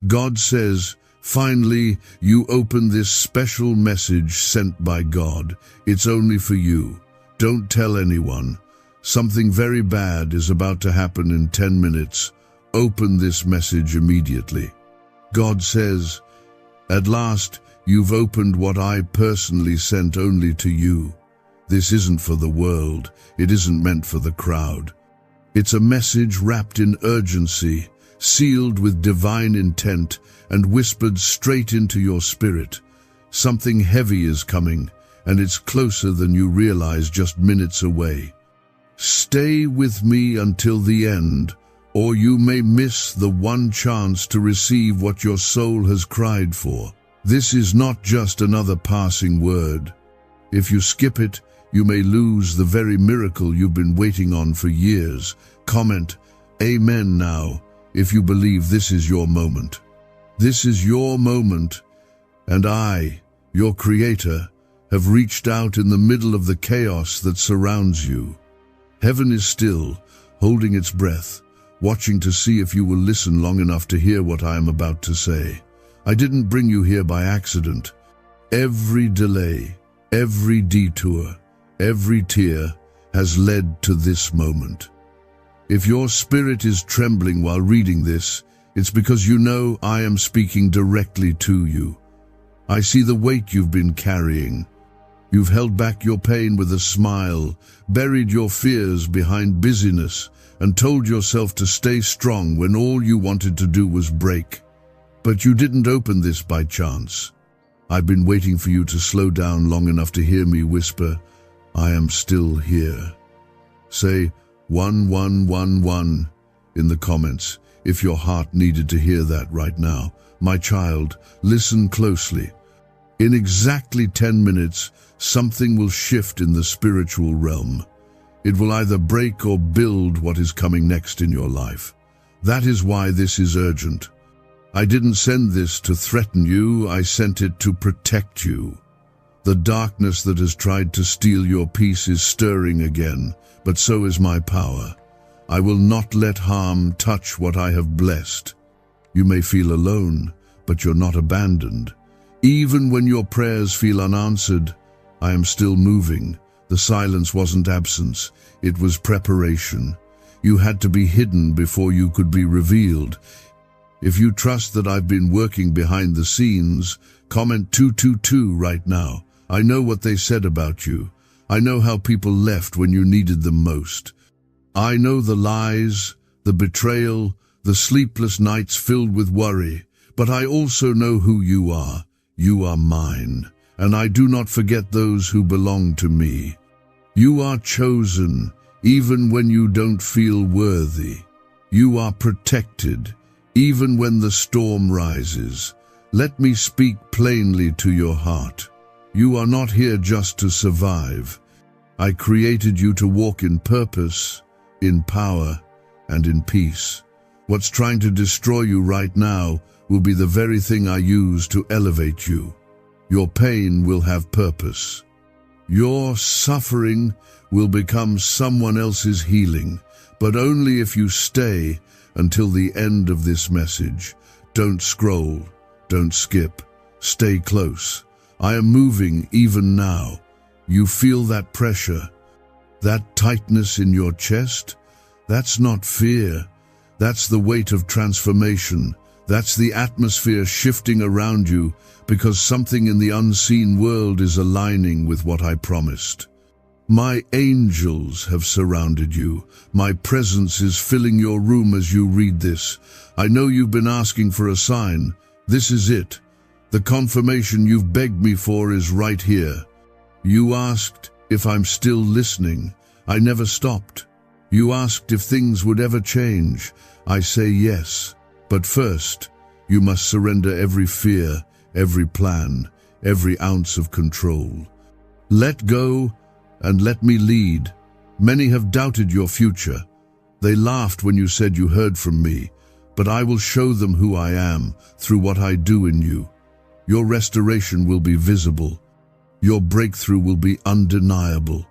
God says, finally, you open this special message sent by God. It's only for you. Don't tell anyone. Something very bad is about to happen in 10 minutes. Open this message immediately. God says, at last, you've opened what I personally sent only to you. This isn't for the world. It isn't meant for the crowd. It's a message wrapped in urgency, sealed with divine intent, and whispered straight into your spirit. Something heavy is coming, and it's closer than you realize, just minutes away. Stay with me until the end, or you may miss the one chance to receive what your soul has cried for. This is not just another passing word. If you skip it, you may lose the very miracle you've been waiting on for years. Comment, Amen now, if you believe this is your moment. This is your moment, and I, your Creator, have reached out in the middle of the chaos that surrounds you. Heaven is still, holding its breath, watching to see if you will listen long enough to hear what I am about to say. I didn't bring you here by accident. Every delay, every detour, every tear has led to this moment. If your spirit is trembling while reading this, it's because you know I am speaking directly to you. I see the weight you've been carrying. You've held back your pain with a smile, buried your fears behind busyness, and told yourself to stay strong when all you wanted to do was break. But you didn't open this by chance. I've been waiting for you to slow down long enough to hear me whisper, I am still here. Say 1111 in the comments if your heart needed to hear that right now. My child, listen closely. In exactly 10 minutes, something will shift in the spiritual realm. It will either break or build what is coming next in your life. That is why this is urgent. I didn't send this to threaten you, I sent it to protect you. The darkness that has tried to steal your peace is stirring again, but so is my power. I will not let harm touch what I have blessed. You may feel alone, but you're not abandoned. Even when your prayers feel unanswered, I am still moving. The silence wasn't absence, it was preparation. You had to be hidden before you could be revealed. If you trust that I've been working behind the scenes, comment 222 right now. I know what they said about you. I know how people left when you needed them most. I know the lies, the betrayal, the sleepless nights filled with worry, but I also know who you are. You are mine, and I do not forget those who belong to me. You are chosen, even when you don't feel worthy. You are protected, even when the storm rises. Let me speak plainly to your heart. You are not here just to survive. I created you to walk in purpose, in power, and in peace. What's trying to destroy you right now will be the very thing I use to elevate you. Your pain will have purpose. Your suffering will become someone else's healing, but only if you stay until the end of this message. Don't scroll, don't skip, stay close. I am moving even now. You feel that pressure, that tightness in your chest? That's not fear. That's the weight of transformation. That's the atmosphere shifting around you because something in the unseen world is aligning with what I promised. My angels have surrounded you. My presence is filling your room as you read this. I know you've been asking for a sign. This is it. The confirmation you've begged me for is right here. You asked if I'm still listening. I never stopped. You asked if things would ever change. I say yes. But first, you must surrender every fear, every plan, every ounce of control. Let go and let me lead. Many have doubted your future. They laughed when you said you heard from me, but I will show them who I am through what I do in you. Your restoration will be visible. Your breakthrough will be undeniable.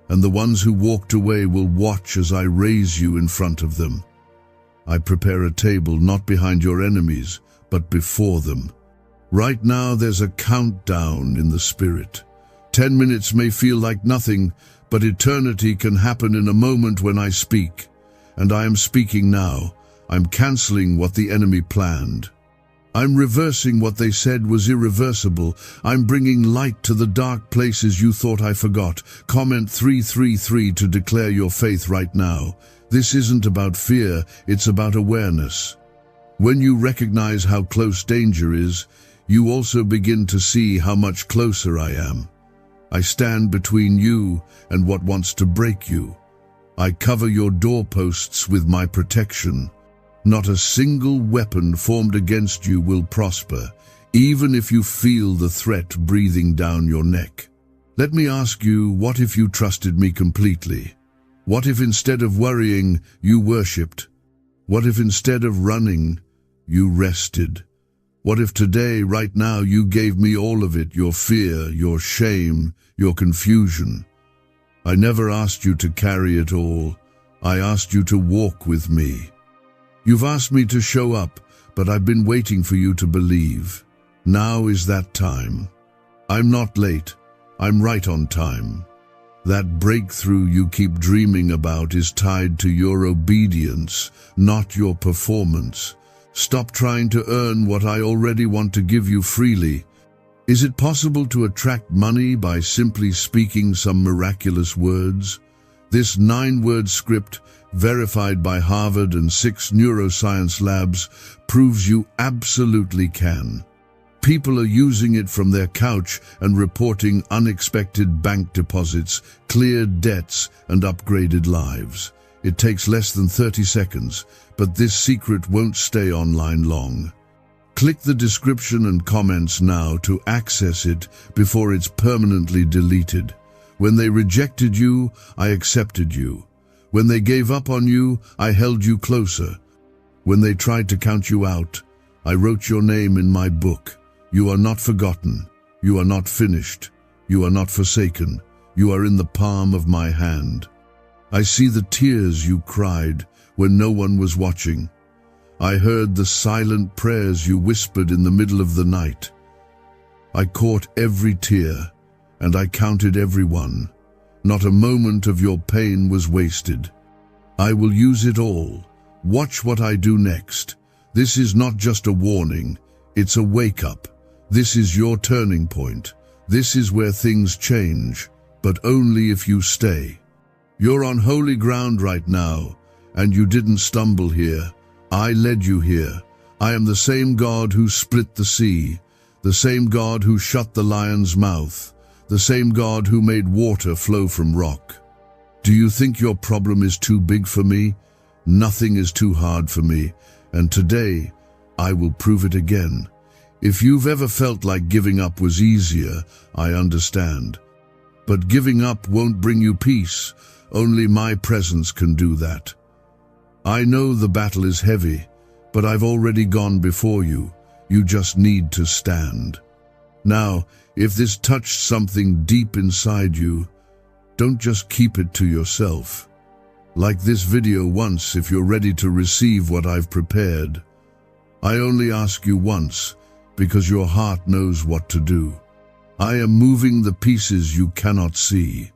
And the ones who walked away will watch as I raise you in front of them. I prepare a table not behind your enemies, but before them. Right now there's a countdown in the spirit. 10 minutes may feel like nothing, but eternity can happen in a moment when I speak. And I am speaking now. I'm canceling what the enemy planned. I'm reversing what they said was irreversible. I'm bringing light to the dark places you thought I forgot. Comment 333 to declare your faith right now. This isn't about fear, it's about awareness. When you recognize how close danger is, you also begin to see how much closer I am. I stand between you and what wants to break you. I cover your doorposts with my protection. Not a single weapon formed against you will prosper, even if you feel the threat breathing down your neck. Let me ask you, what if you trusted me completely? What if instead of worrying, you worshipped? What if instead of running, you rested? What if today, right now, you gave me all of it, your fear, your shame, your confusion? I never asked you to carry it all. I asked you to walk with me. You've asked me to show up, but I've been waiting for you to believe. Now is that time. I'm not late. I'm right on time. That breakthrough you keep dreaming about is tied to your obedience, not your performance. Stop trying to earn what I already want to give you freely. Is it possible to attract money by simply speaking some miraculous words? This 9-word script, verified by Harvard and 6 neuroscience labs, proves you absolutely can. People are using it from their couch and reporting unexpected bank deposits, cleared debts, and upgraded lives. It takes less than 30 seconds, but this secret won't stay online long. Click the description and comments now to access it before it's permanently deleted. When they rejected you, I accepted you. When they gave up on you, I held you closer. When they tried to count you out, I wrote your name in my book. You are not forgotten. You are not finished. You are not forsaken. You are in the palm of my hand. I see the tears you cried when no one was watching. I heard the silent prayers you whispered in the middle of the night. I caught every tear, and I counted every one. Not a moment of your pain was wasted. I will use it all. Watch what I do next. This is not just a warning, it's a wake-up. This is your turning point. This is where things change, but only if you stay. You're on holy ground right now, and you didn't stumble here. I led you here. I am the same God who split the sea, the same God who shut the lion's mouth, the same God who made water flow from rock. Do you think your problem is too big for me? Nothing is too hard for me, and today I will prove it again. If you've ever felt like giving up was easier, I understand. But giving up won't bring you peace. Only my presence can do that. I know the battle is heavy, but I've already gone before you. You just need to stand. Now, if this touched something deep inside you, don't just keep it to yourself. Like this video once if you're ready to receive what I've prepared. I only ask you once, because your heart knows what to do. I am moving the pieces you cannot see.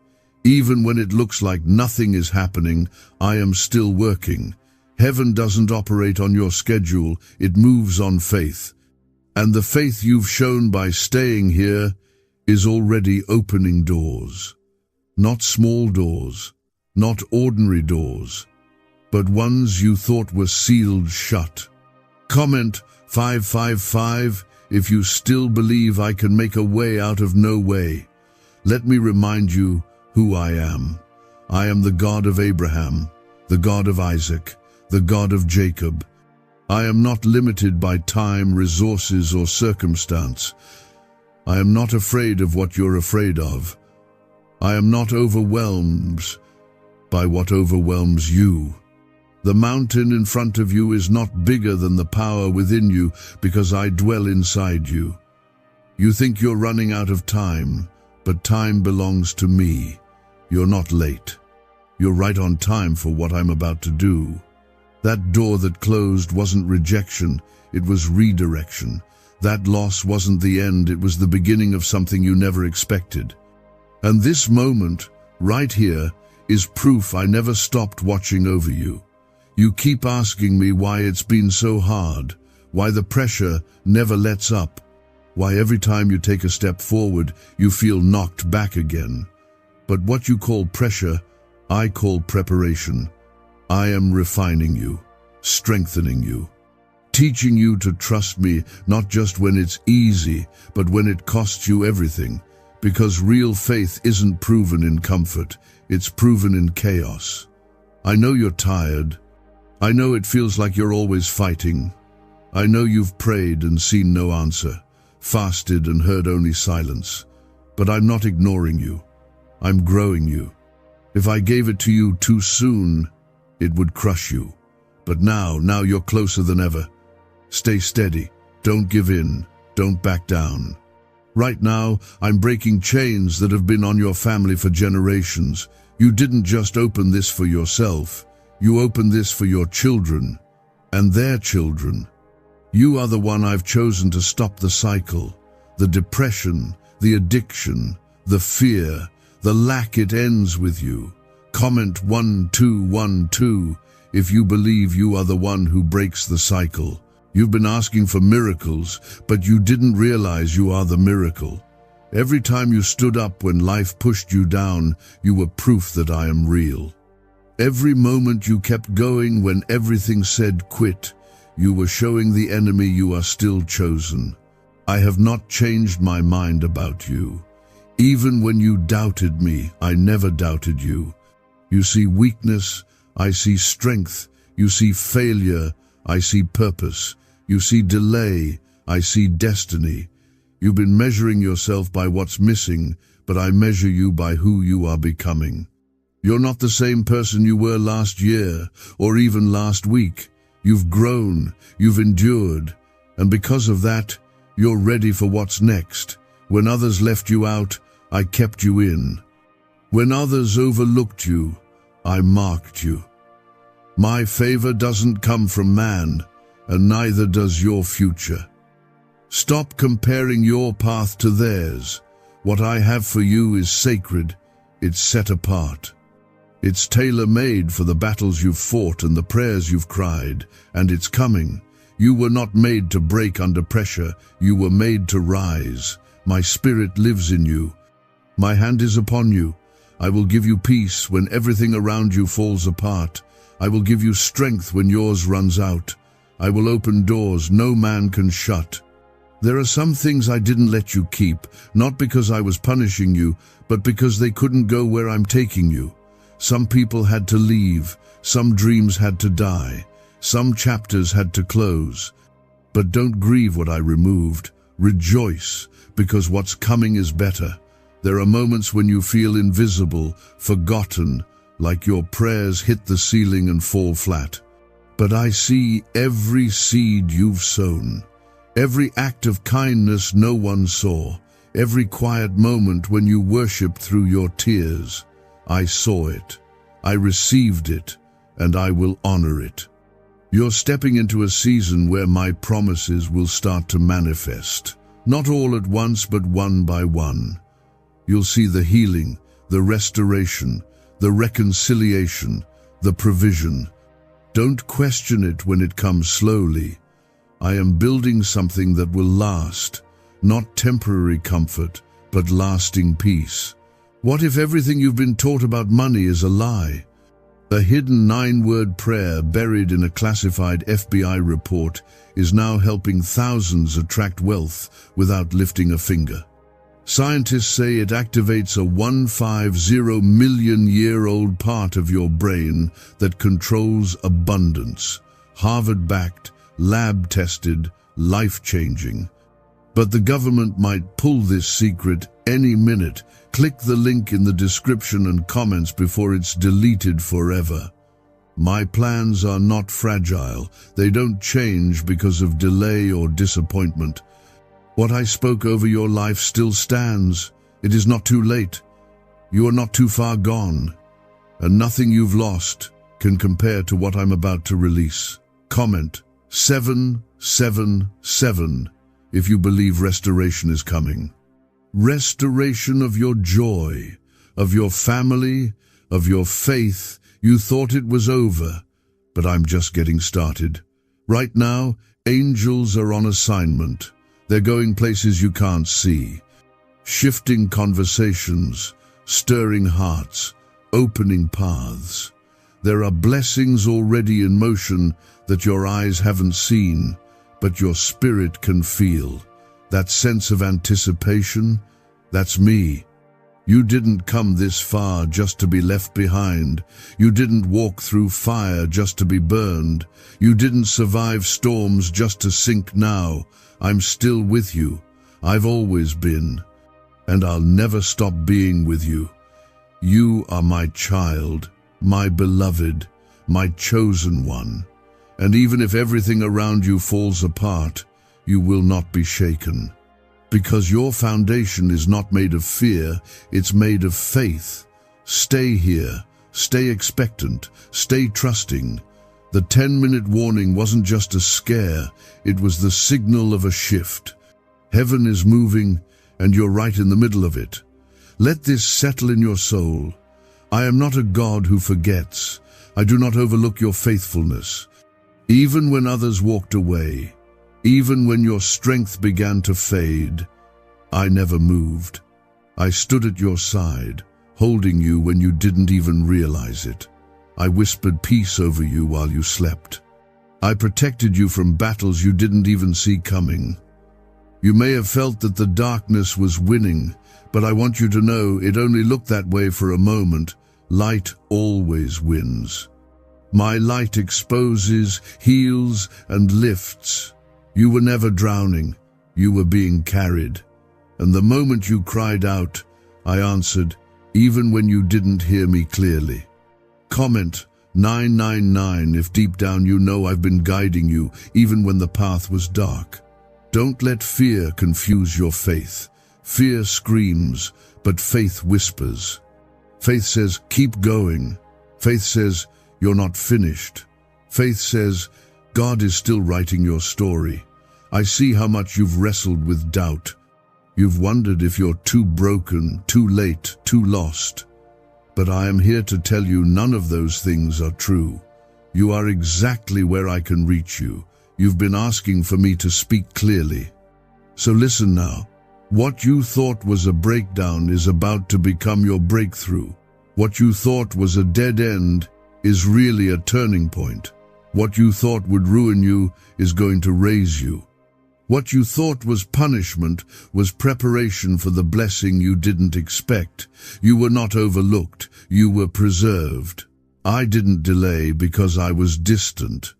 Even when it looks like nothing is happening, I am still working. Heaven doesn't operate on your schedule, it moves on faith. And the faith you've shown by staying here is already opening doors. Not small doors, not ordinary doors, but ones you thought were sealed shut. Comment 555 if you still believe I can make a way out of no way. Let me remind you who I am. I am the God of Abraham, the God of Isaac, the God of Jacob. I am not limited by time, resources, or circumstance. I am not afraid of what you're afraid of. I am not overwhelmed by what overwhelms you. The mountain in front of you is not bigger than the power within you because I dwell inside you. You think you're running out of time, but time belongs to me. You're not late. You're right on time for what I'm about to do. That door that closed wasn't rejection, it was redirection. That loss wasn't the end, it was the beginning of something you never expected. And this moment, right here, is proof I never stopped watching over you. You keep asking me why it's been so hard, why the pressure never lets up, why every time you take a step forward, you feel knocked back again. But what you call pressure, I call preparation. I am refining you, strengthening you, teaching you to trust me, not just when it's easy, but when it costs you everything. Because real faith isn't proven in comfort, it's proven in chaos. I know you're tired. I know it feels like you're always fighting. I know you've prayed and seen no answer, fasted and heard only silence. But I'm not ignoring you. I'm growing you. If I gave it to you too soon, it would crush you. But now you're closer than ever. Stay steady. Don't give in. Don't back down. Right now, I'm breaking chains that have been on your family for generations. You didn't just open this for yourself. You opened this for your children and their children. You are the one I've chosen to stop the cycle, the depression, the addiction, the fear, the lack. It ends with you. Comment 1212 if you believe you are the one who breaks the cycle. You've been asking for miracles, but you didn't realize you are the miracle. Every time you stood up when life pushed you down, you were proof that I am real. Every moment you kept going when everything said quit, you were showing the enemy you are still chosen. I have not changed my mind about you. Even when you doubted me, I never doubted you. You see weakness, I see strength. You see failure, I see purpose. You see delay, I see destiny. You've been measuring yourself by what's missing, but I measure you by who you are becoming. You're not the same person you were last year, or even last week. You've grown, you've endured, and because of that, you're ready for what's next. When others left you out, I kept you in. When others overlooked you, I marked you. My favor doesn't come from man, and neither does your future. Stop comparing your path to theirs. What I have for you is sacred. It's set apart. It's tailor-made for the battles you've fought and the prayers you've cried, and it's coming. You were not made to break under pressure. You were made to rise. My spirit lives in you. My hand is upon you. I will give you peace when everything around you falls apart. I will give you strength when yours runs out. I will open doors no man can shut. There are some things I didn't let you keep, not because I was punishing you, but because they couldn't go where I'm taking you. Some people had to leave, some dreams had to die, some chapters had to close. But don't grieve what I removed. Rejoice, because what's coming is better. There are moments when you feel invisible, forgotten, like your prayers hit the ceiling and fall flat. But I see every seed you've sown, every act of kindness no one saw, every quiet moment when you worshipped through your tears. I saw it, I received it, and I will honor it. You're stepping into a season where my promises will start to manifest, not all at once, but one by one. You'll see the healing, the restoration, the reconciliation, the provision. Don't question it when it comes slowly. I am building something that will last, not temporary comfort, but lasting peace. What if everything you've been taught about money is a lie? A hidden 9-word prayer buried in a classified FBI report is now helping thousands attract wealth without lifting a finger. Scientists say it activates a 150-million-year-old part of your brain that controls abundance. Harvard-backed, lab-tested, life-changing. But the government might pull this secret any minute. Click the link in the description and comments before it's deleted forever. My plans are not fragile. They don't change because of delay or disappointment. What I spoke over your life still stands. It is not too late. You are not too far gone. And nothing you've lost can compare to what I'm about to release. Comment 777 if you believe restoration is coming. Restoration of your joy, of your family, of your faith. You thought it was over, but I'm just getting started. Right now, angels are on assignment. They're going places you can't see, shifting conversations, stirring hearts, opening paths. There are blessings already in motion that your eyes haven't seen, but your spirit can feel. That sense of anticipation, that's me. You didn't come this far just to be left behind. You didn't walk through fire just to be burned. You didn't survive storms just to sink now. I'm still with you. I've always been. And I'll never stop being with you. You are my child, my beloved, my chosen one. And even if everything around you falls apart, you will not be shaken. Because your foundation is not made of fear, it's made of faith. Stay here, stay expectant, stay trusting. The 10-minute warning wasn't just a scare, it was the signal of a shift. Heaven is moving, and you're right in the middle of it. Let this settle in your soul. I am not a God who forgets. I do not overlook your faithfulness. Even when others walked away, even when your strength began to fade, I never moved. I stood at your side, holding you when you didn't even realize it. I whispered peace over you while you slept. I protected you from battles you didn't even see coming. You may have felt that the darkness was winning, but I want you to know it only looked that way for a moment. Light always wins. My light exposes, heals, and lifts. You were never drowning. You were being carried. And the moment you cried out, I answered, even when you didn't hear me clearly. Comment 999 if deep down you know I've been guiding you, even when the path was dark. Don't let fear confuse your faith. Fear screams, but faith whispers. Faith says, keep going. Faith says, you're not finished. Faith says, God is still writing your story. I see how much you've wrestled with doubt. You've wondered if you're too broken, too late, too lost. But I am here to tell you none of those things are true. You are exactly where I can reach you. You've been asking for me to speak clearly. So listen now. What you thought was a breakdown is about to become your breakthrough. What you thought was a dead end is really a turning point. What you thought would ruin you is going to raise you. What you thought was punishment was preparation for the blessing you didn't expect. You were not overlooked, you were preserved. I didn't delay because I was distant.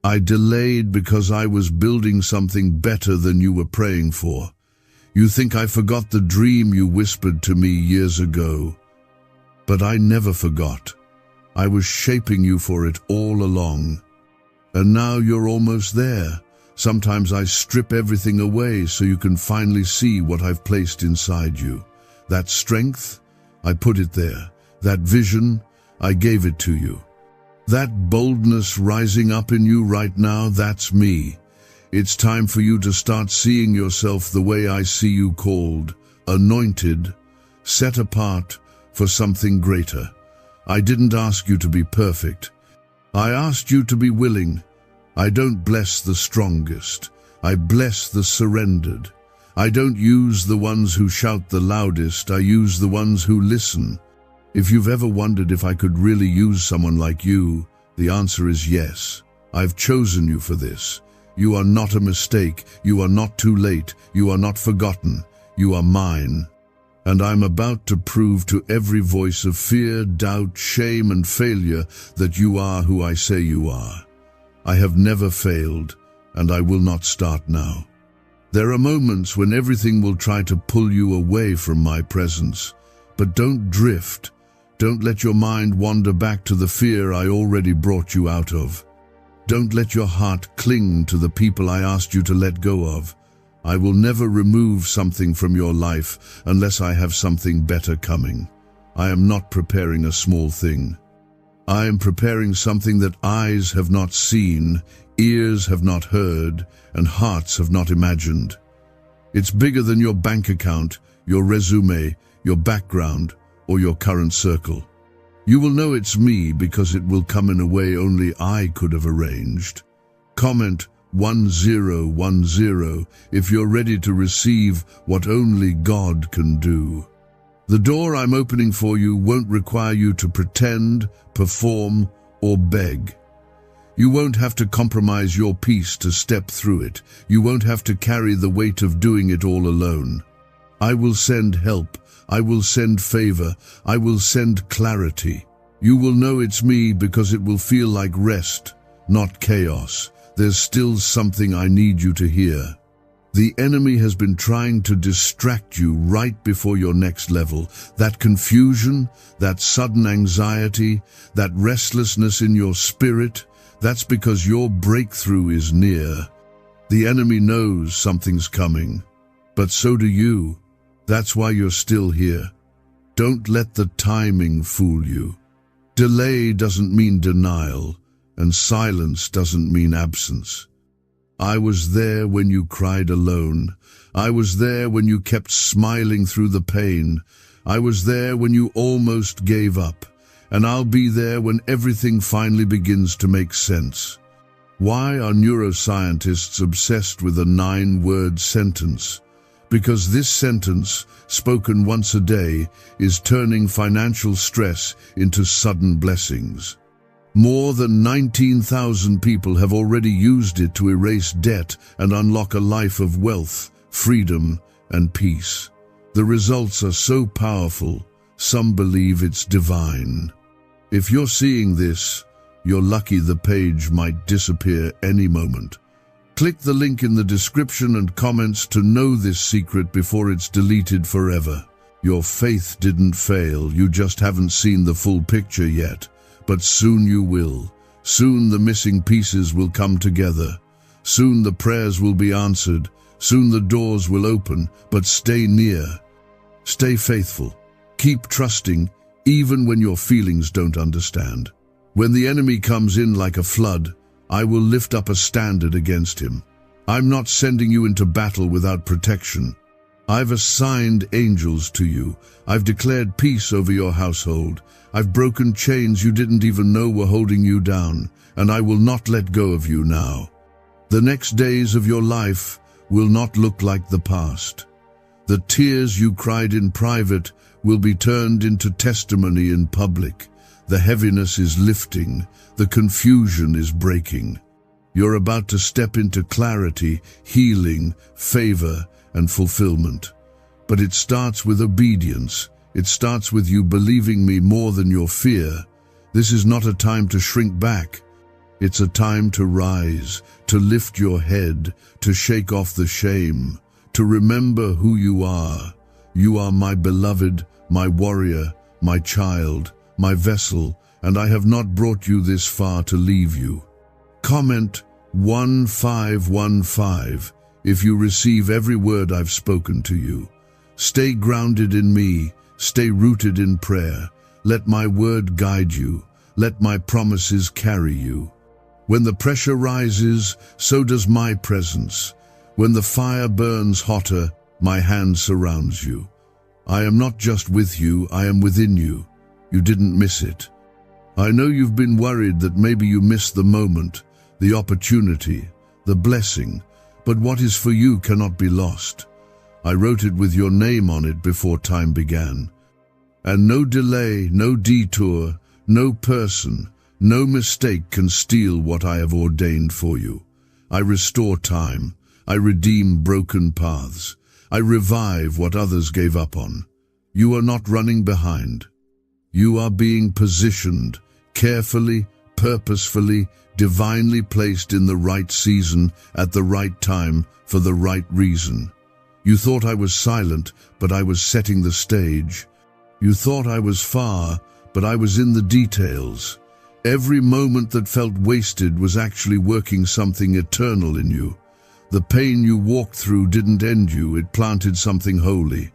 I delayed because I was building something better than you were praying for. You think I forgot the dream you whispered to me years ago. But I never forgot. I was shaping you for it all along. And now you're almost there. Sometimes I strip everything away so you can finally see what I've placed inside you. That strength, I put it there. That vision, I gave it to you. That boldness rising up in you right now, that's me. It's time for you to start seeing yourself the way I see you, called, anointed, set apart for something greater. I didn't ask you to be perfect. I asked you to be willing. I don't bless the strongest. I bless the surrendered. I don't use the ones who shout the loudest. I use the ones who listen. If you've ever wondered if I could really use someone like you, the answer is yes. I've chosen you for this. You are not a mistake. You are not too late. You are not forgotten. You are mine. And I'm about to prove to every voice of fear, doubt, shame, and failure that you are who I say you are. I have never failed, and I will not start now. There are moments when everything will try to pull you away from my presence, but don't drift. Don't let your mind wander back to the fear I already brought you out of. Don't let your heart cling to the people I asked you to let go of. I will never remove something from your life unless I have something better coming. I am not preparing a small thing. I am preparing something that eyes have not seen, ears have not heard, and hearts have not imagined. It's bigger than your bank account, your resume, your background, or your current circle. You will know it's me because it will come in a way only I could have arranged. Comment 1010 if you're ready to receive what only God can do. The door I'm opening for you won't require you to pretend, perform, or beg. You won't have to compromise your peace to step through it. You won't have to carry the weight of doing it all alone. I will send help. I will send favor. I will send clarity. You will know it's me because it will feel like rest, not chaos. There's still something I need you to hear. The enemy has been trying to distract you right before your next level. That confusion, that sudden anxiety, that restlessness in your spirit, that's because your breakthrough is near. The enemy knows something's coming, but so do you. That's why you're still here. Don't let the timing fool you. Delay doesn't mean denial, and silence doesn't mean absence. I was there when you cried alone. I was there when you kept smiling through the pain. I was there when you almost gave up. And I'll be there when everything finally begins to make sense. Why are neuroscientists obsessed with a 9-word sentence? Because this sentence, spoken once a day, is turning financial stress into sudden blessings. More than 19,000 people have already used it to erase debt and unlock a life of wealth, freedom, and peace. The results are so powerful, some believe it's divine. If you're seeing this, you're lucky. The page might disappear any moment. Click the link in the description and comments to know this secret before it's deleted forever. Your faith didn't fail, you just haven't seen the full picture yet. But soon you will. Soon the missing pieces will come together. Soon the prayers will be answered. Soon the doors will open, but stay near. Stay faithful. Keep trusting, even when your feelings don't understand. When the enemy comes in like a flood, I will lift up a standard against him. I'm not sending you into battle without protection. I've assigned angels to you. I've declared peace over your household. I've broken chains you didn't even know were holding you down, and I will not let go of you now. The next days of your life will not look like the past. The tears you cried in private will be turned into testimony in public. The heaviness is lifting. The confusion is breaking. You're about to step into clarity, healing, favor, and fulfillment. But it starts with obedience. It starts with you believing me more than your fear. This is not a time to shrink back. It's a time to rise, to lift your head, to shake off the shame, to remember who you are. You are my beloved, my warrior, my child, my vessel, and I have not brought you this far to leave you. Comment 1515 if you receive every word I've spoken to you. Stay grounded in me. Stay rooted in prayer. Let my word guide you. Let my promises carry you. When the pressure rises, so does my presence. When the fire burns hotter, my hand surrounds you. I am not just with you, I am within you. You didn't miss it. I know you've been worried that maybe you missed the moment, the opportunity, the blessing, but what is for you cannot be lost. I wrote it with your name on it before time began. And no delay, no detour, no person, no mistake can steal what I have ordained for you. I restore time. I redeem broken paths. I revive what others gave up on. You are not running behind. You are being positioned, carefully, purposefully, divinely placed in the right season, at the right time, for the right reason. You thought I was silent, but I was setting the stage. You thought I was far, but I was in the details. Every moment that felt wasted was actually working something eternal in you. The pain you walked through didn't end you, it planted something holy.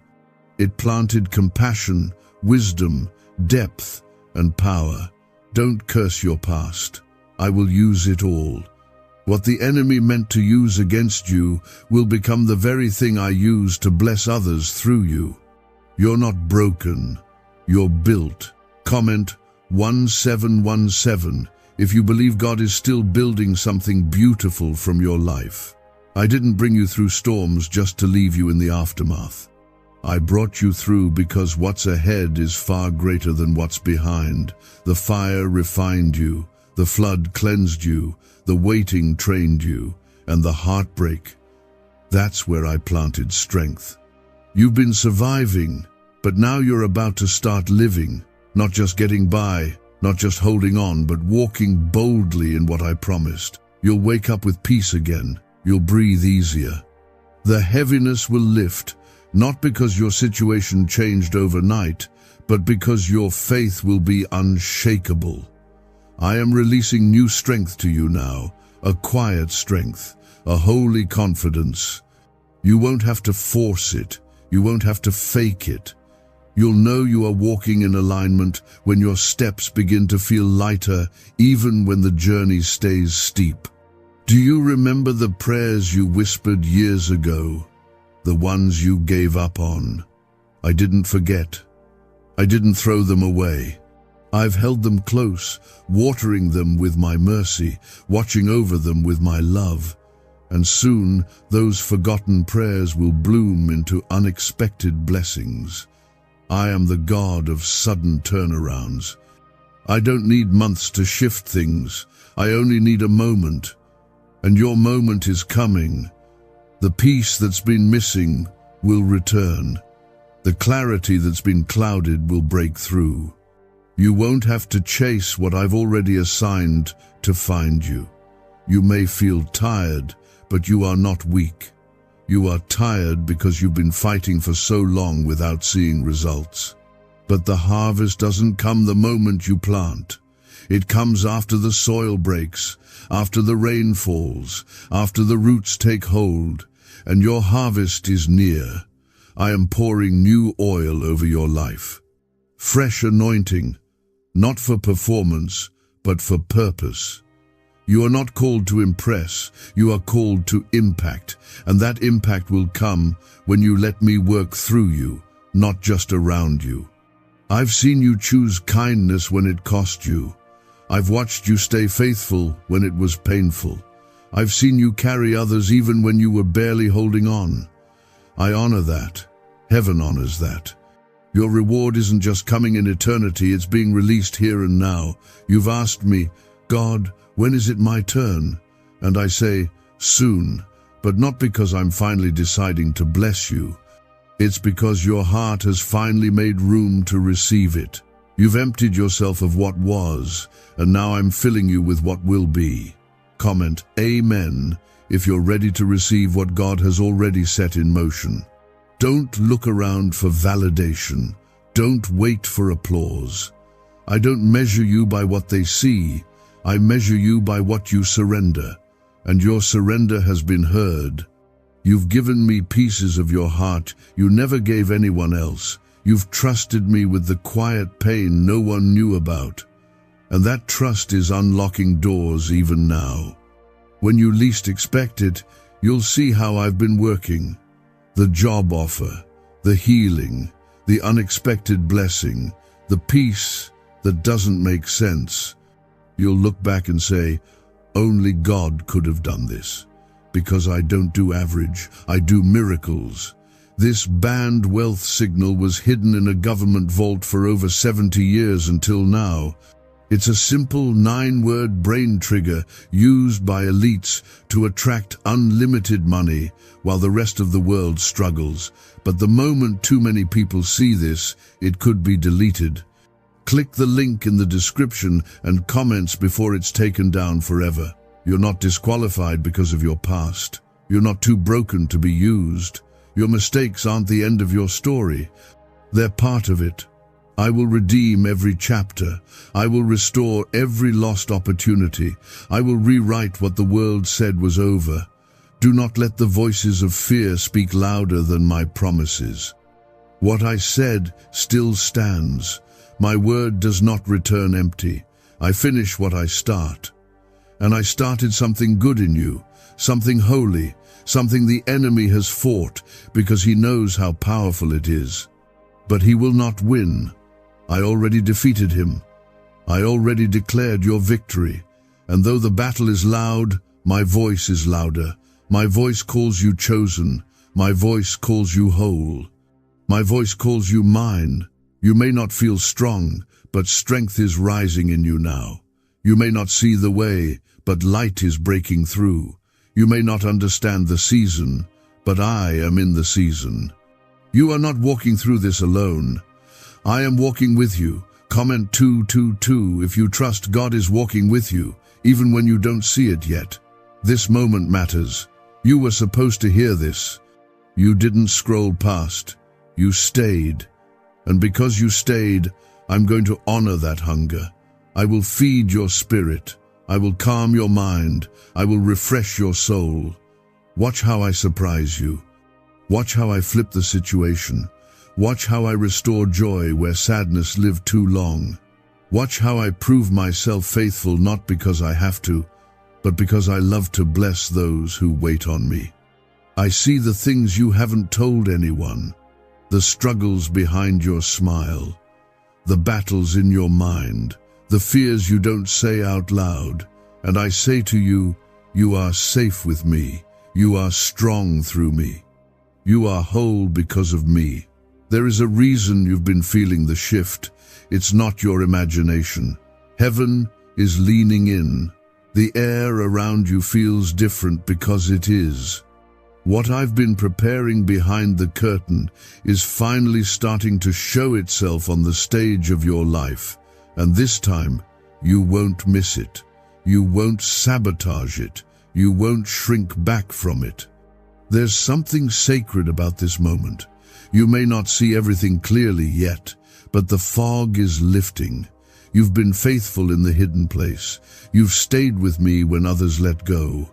It planted compassion, wisdom, depth, and power. Don't curse your past. I will use it all. What the enemy meant to use against you will become the very thing I use to bless others through you. You're not broken. You're built. Comment 1717 if you believe God is still building something beautiful from your life. I didn't bring you through storms just to leave you in the aftermath. I brought you through because what's ahead is far greater than what's behind. The fire refined you, the flood cleansed you, the waiting trained you, and the heartbreak. That's where I planted strength. You've been surviving, but now you're about to start living, not just getting by, not just holding on, but walking boldly in what I promised. You'll wake up with peace again. You'll breathe easier. The heaviness will lift, not because your situation changed overnight, but because your faith will be unshakable. I am releasing new strength to you now, a quiet strength, a holy confidence. You won't have to force it. You won't have to fake it. You'll know you are walking in alignment when your steps begin to feel lighter, even when the journey stays steep. Do you remember the prayers you whispered years ago? The ones you gave up on? I didn't forget. I didn't throw them away. I've held them close, watering them with my mercy, watching over them with my love. And soon, those forgotten prayers will bloom into unexpected blessings. I am the God of sudden turnarounds. I don't need months to shift things. I only need a moment. And your moment is coming. The peace that's been missing will return. The clarity that's been clouded will break through. You won't have to chase what I've already assigned to find you. You may feel tired, but you are not weak. You are tired because you've been fighting for so long without seeing results. But the harvest doesn't come the moment you plant. It comes after the soil breaks, after the rain falls, after the roots take hold, and your harvest is near. I am pouring new oil over your life. Fresh anointing, not for performance, but for purpose. You are not called to impress, you are called to impact, and that impact will come when you let me work through you, not just around you. I've seen you choose kindness when it cost you. I've watched you stay faithful when it was painful. I've seen you carry others even when you were barely holding on. I honor that. Heaven honors that. Your reward isn't just coming in eternity, it's being released here and now. You've asked me, God, when is it my turn? And I say, soon, but not because I'm finally deciding to bless you. It's because your heart has finally made room to receive it. You've emptied yourself of what was, and now I'm filling you with what will be. Comment Amen if you're ready to receive what God has already set in motion. Don't look around for validation. Don't wait for applause. I don't measure you by what they see. I measure you by what you surrender, and your surrender has been heard. You've given me pieces of your heart you never gave anyone else. You've trusted me with the quiet pain no one knew about. And that trust is unlocking doors even now. When you least expect it, you'll see how I've been working. The job offer, the healing, the unexpected blessing, the peace that doesn't make sense. You'll look back and say, only God could have done this. Because I don't do average, I do miracles. This banned wealth signal was hidden in a government vault for over 70 years until now. It's a simple 9-word brain trigger used by elites to attract unlimited money while the rest of the world struggles. But the moment too many people see this, it could be deleted. Click the link in the description and comments before it's taken down forever. You're not disqualified because of your past. You're not too broken to be used. Your mistakes aren't the end of your story. They're part of it. I will redeem every chapter. I will restore every lost opportunity. I will rewrite what the world said was over. Do not let the voices of fear speak louder than my promises. What I said still stands. My word does not return empty. I finish what I start. And I started something good in you, something holy, something the enemy has fought because he knows how powerful it is. But he will not win. I already defeated him. I already declared your victory. And though the battle is loud, my voice is louder. My voice calls you chosen. My voice calls you whole. My voice calls you mine. You may not feel strong, but strength is rising in you now. You may not see the way, but light is breaking through. You may not understand the season, but I am in the season. You are not walking through this alone. I am walking with you. Comment 222 if you trust God is walking with you, even when you don't see it yet. This moment matters. You were supposed to hear this. You didn't scroll past. You stayed. And because you stayed, I'm going to honor that hunger. I will feed your spirit. I will calm your mind. I will refresh your soul. Watch how I surprise you. Watch how I flip the situation. Watch how I restore joy where sadness lived too long. Watch how I prove myself faithful not because I have to, but because I love to bless those who wait on me. I see the things you haven't told anyone, the struggles behind your smile, the battles in your mind, the fears you don't say out loud. And I say to you, you are safe with me. You are strong through me. You are whole because of me. There is a reason you've been feeling the shift. It's not your imagination. Heaven is leaning in. The air around you feels different because it is. What I've been preparing behind the curtain is finally starting to show itself on the stage of your life. And this time, you won't miss it. You won't sabotage it. You won't shrink back from it. There's something sacred about this moment. You may not see everything clearly yet, but the fog is lifting. You've been faithful in the hidden place. You've stayed with me when others let go.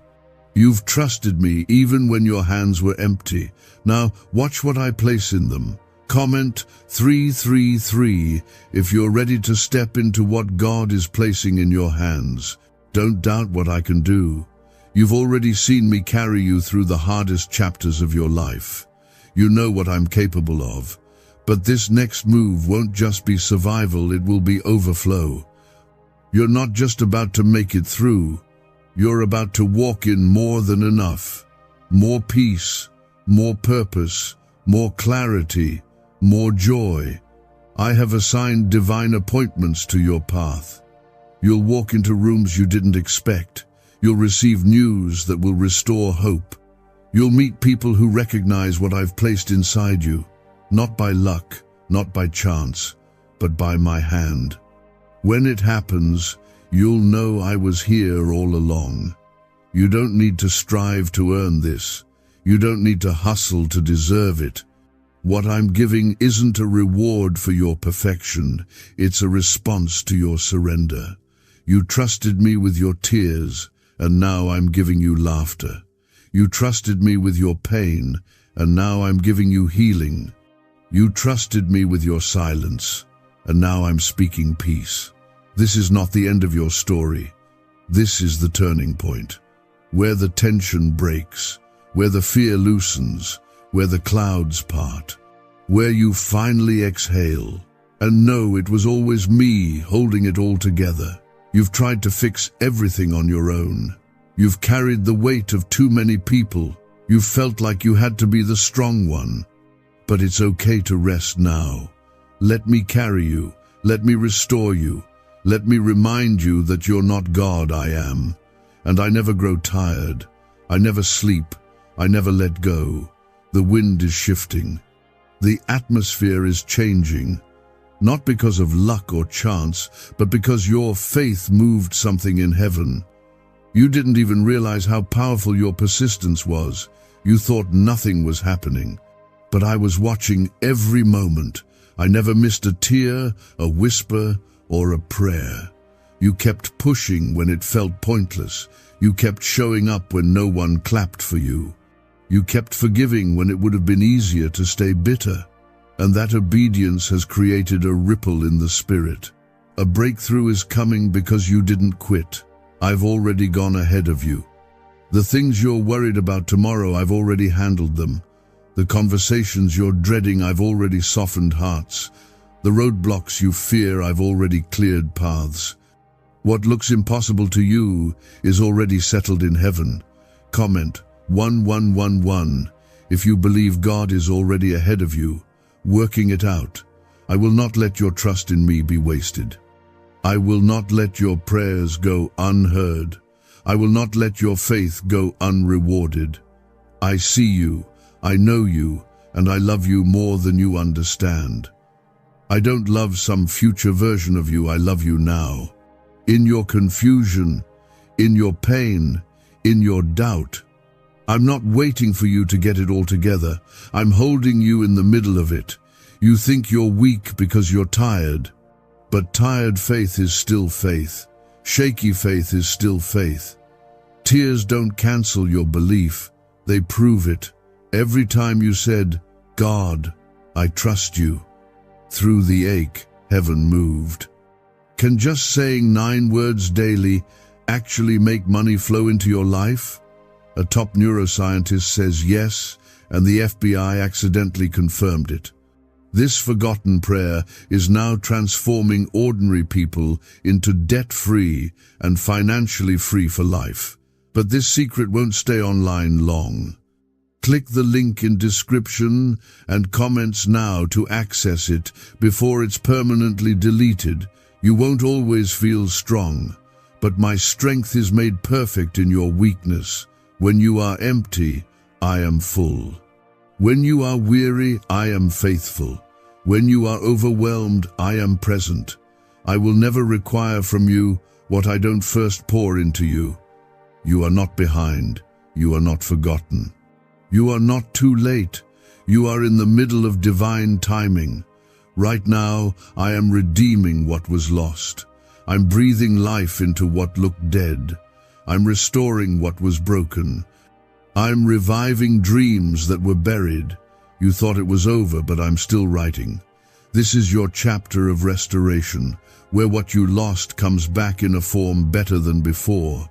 You've trusted me even when your hands were empty. Now, watch what I place in them. Comment 333 if you're ready to step into what God is placing in your hands. Don't doubt what I can do. You've already seen me carry you through the hardest chapters of your life. You know what I'm capable of. But this next move won't just be survival, it will be overflow. You're not just about to make it through. You're about to walk in more than enough. More peace, more purpose, more clarity, more joy. I have assigned divine appointments to your path. You'll walk into rooms you didn't expect. You'll receive news that will restore hope. You'll meet people who recognize what I've placed inside you, not by luck, not by chance, but by my hand. When it happens, you'll know I was here all along. You don't need to strive to earn this. You don't need to hustle to deserve it. What I'm giving isn't a reward for your perfection. It's a response to your surrender. You trusted me with your tears, and now I'm giving you laughter. You trusted me with your pain, and now I'm giving you healing. You trusted me with your silence, and now I'm speaking peace. This is not the end of your story. This is the turning point, where the tension breaks, where the fear loosens, where the clouds part, where you finally exhale and know it was always me holding it all together. You've tried to fix everything on your own. You've carried the weight of too many people. You've felt like you had to be the strong one. But it's okay to rest now. Let me carry you. Let me restore you. Let me remind you that you're not God, I am. And I never grow tired. I never sleep. I never let go. The wind is shifting. The atmosphere is changing. Not because of luck or chance, but because your faith moved something in heaven. You didn't even realize how powerful your persistence was. You thought nothing was happening. But I was watching every moment. I never missed a tear, a whisper, or a prayer. You kept pushing when it felt pointless. You kept showing up when no one clapped for you. You kept forgiving when it would have been easier to stay bitter. And that obedience has created a ripple in the spirit. A breakthrough is coming because you didn't quit. I've already gone ahead of you. The things you're worried about tomorrow, I've already handled them. The conversations you're dreading, I've already softened hearts. The roadblocks you fear, I've already cleared paths. What looks impossible to you is already settled in heaven. Comment 1111 if you believe God is already ahead of you, working it out. I will not let your trust in me be wasted. I will not let your prayers go unheard. I will not let your faith go unrewarded. I see you, I know you, and I love you more than you understand. I don't love some future version of you, I love you now. In your confusion, in your pain, in your doubt. I'm not waiting for you to get it all together. I'm holding you in the middle of it. You think you're weak because you're tired. But tired faith is still faith. Shaky faith is still faith. Tears don't cancel your belief. They prove it. Every time you said, God, I trust you. Through the ache, heaven moved. Can just saying 9 words daily actually make money flow into your life? A top neuroscientist says yes, and the FBI accidentally confirmed it. This forgotten prayer is now transforming ordinary people into debt-free and financially free for life. But this secret won't stay online long. Click the link in description and comments now to access it before it's permanently deleted. You won't always feel strong, but my strength is made perfect in your weakness. When you are empty, I am full. When you are weary, I am faithful. When you are overwhelmed, I am present. I will never require from you what I don't first pour into you. You are not behind. You are not forgotten. You are not too late. You are in the middle of divine timing. Right now, I am redeeming what was lost. I'm breathing life into what looked dead. I'm restoring what was broken. I'm reviving dreams that were buried. You thought it was over, but I'm still writing. This is your chapter of restoration, where what you lost comes back in a form better than before,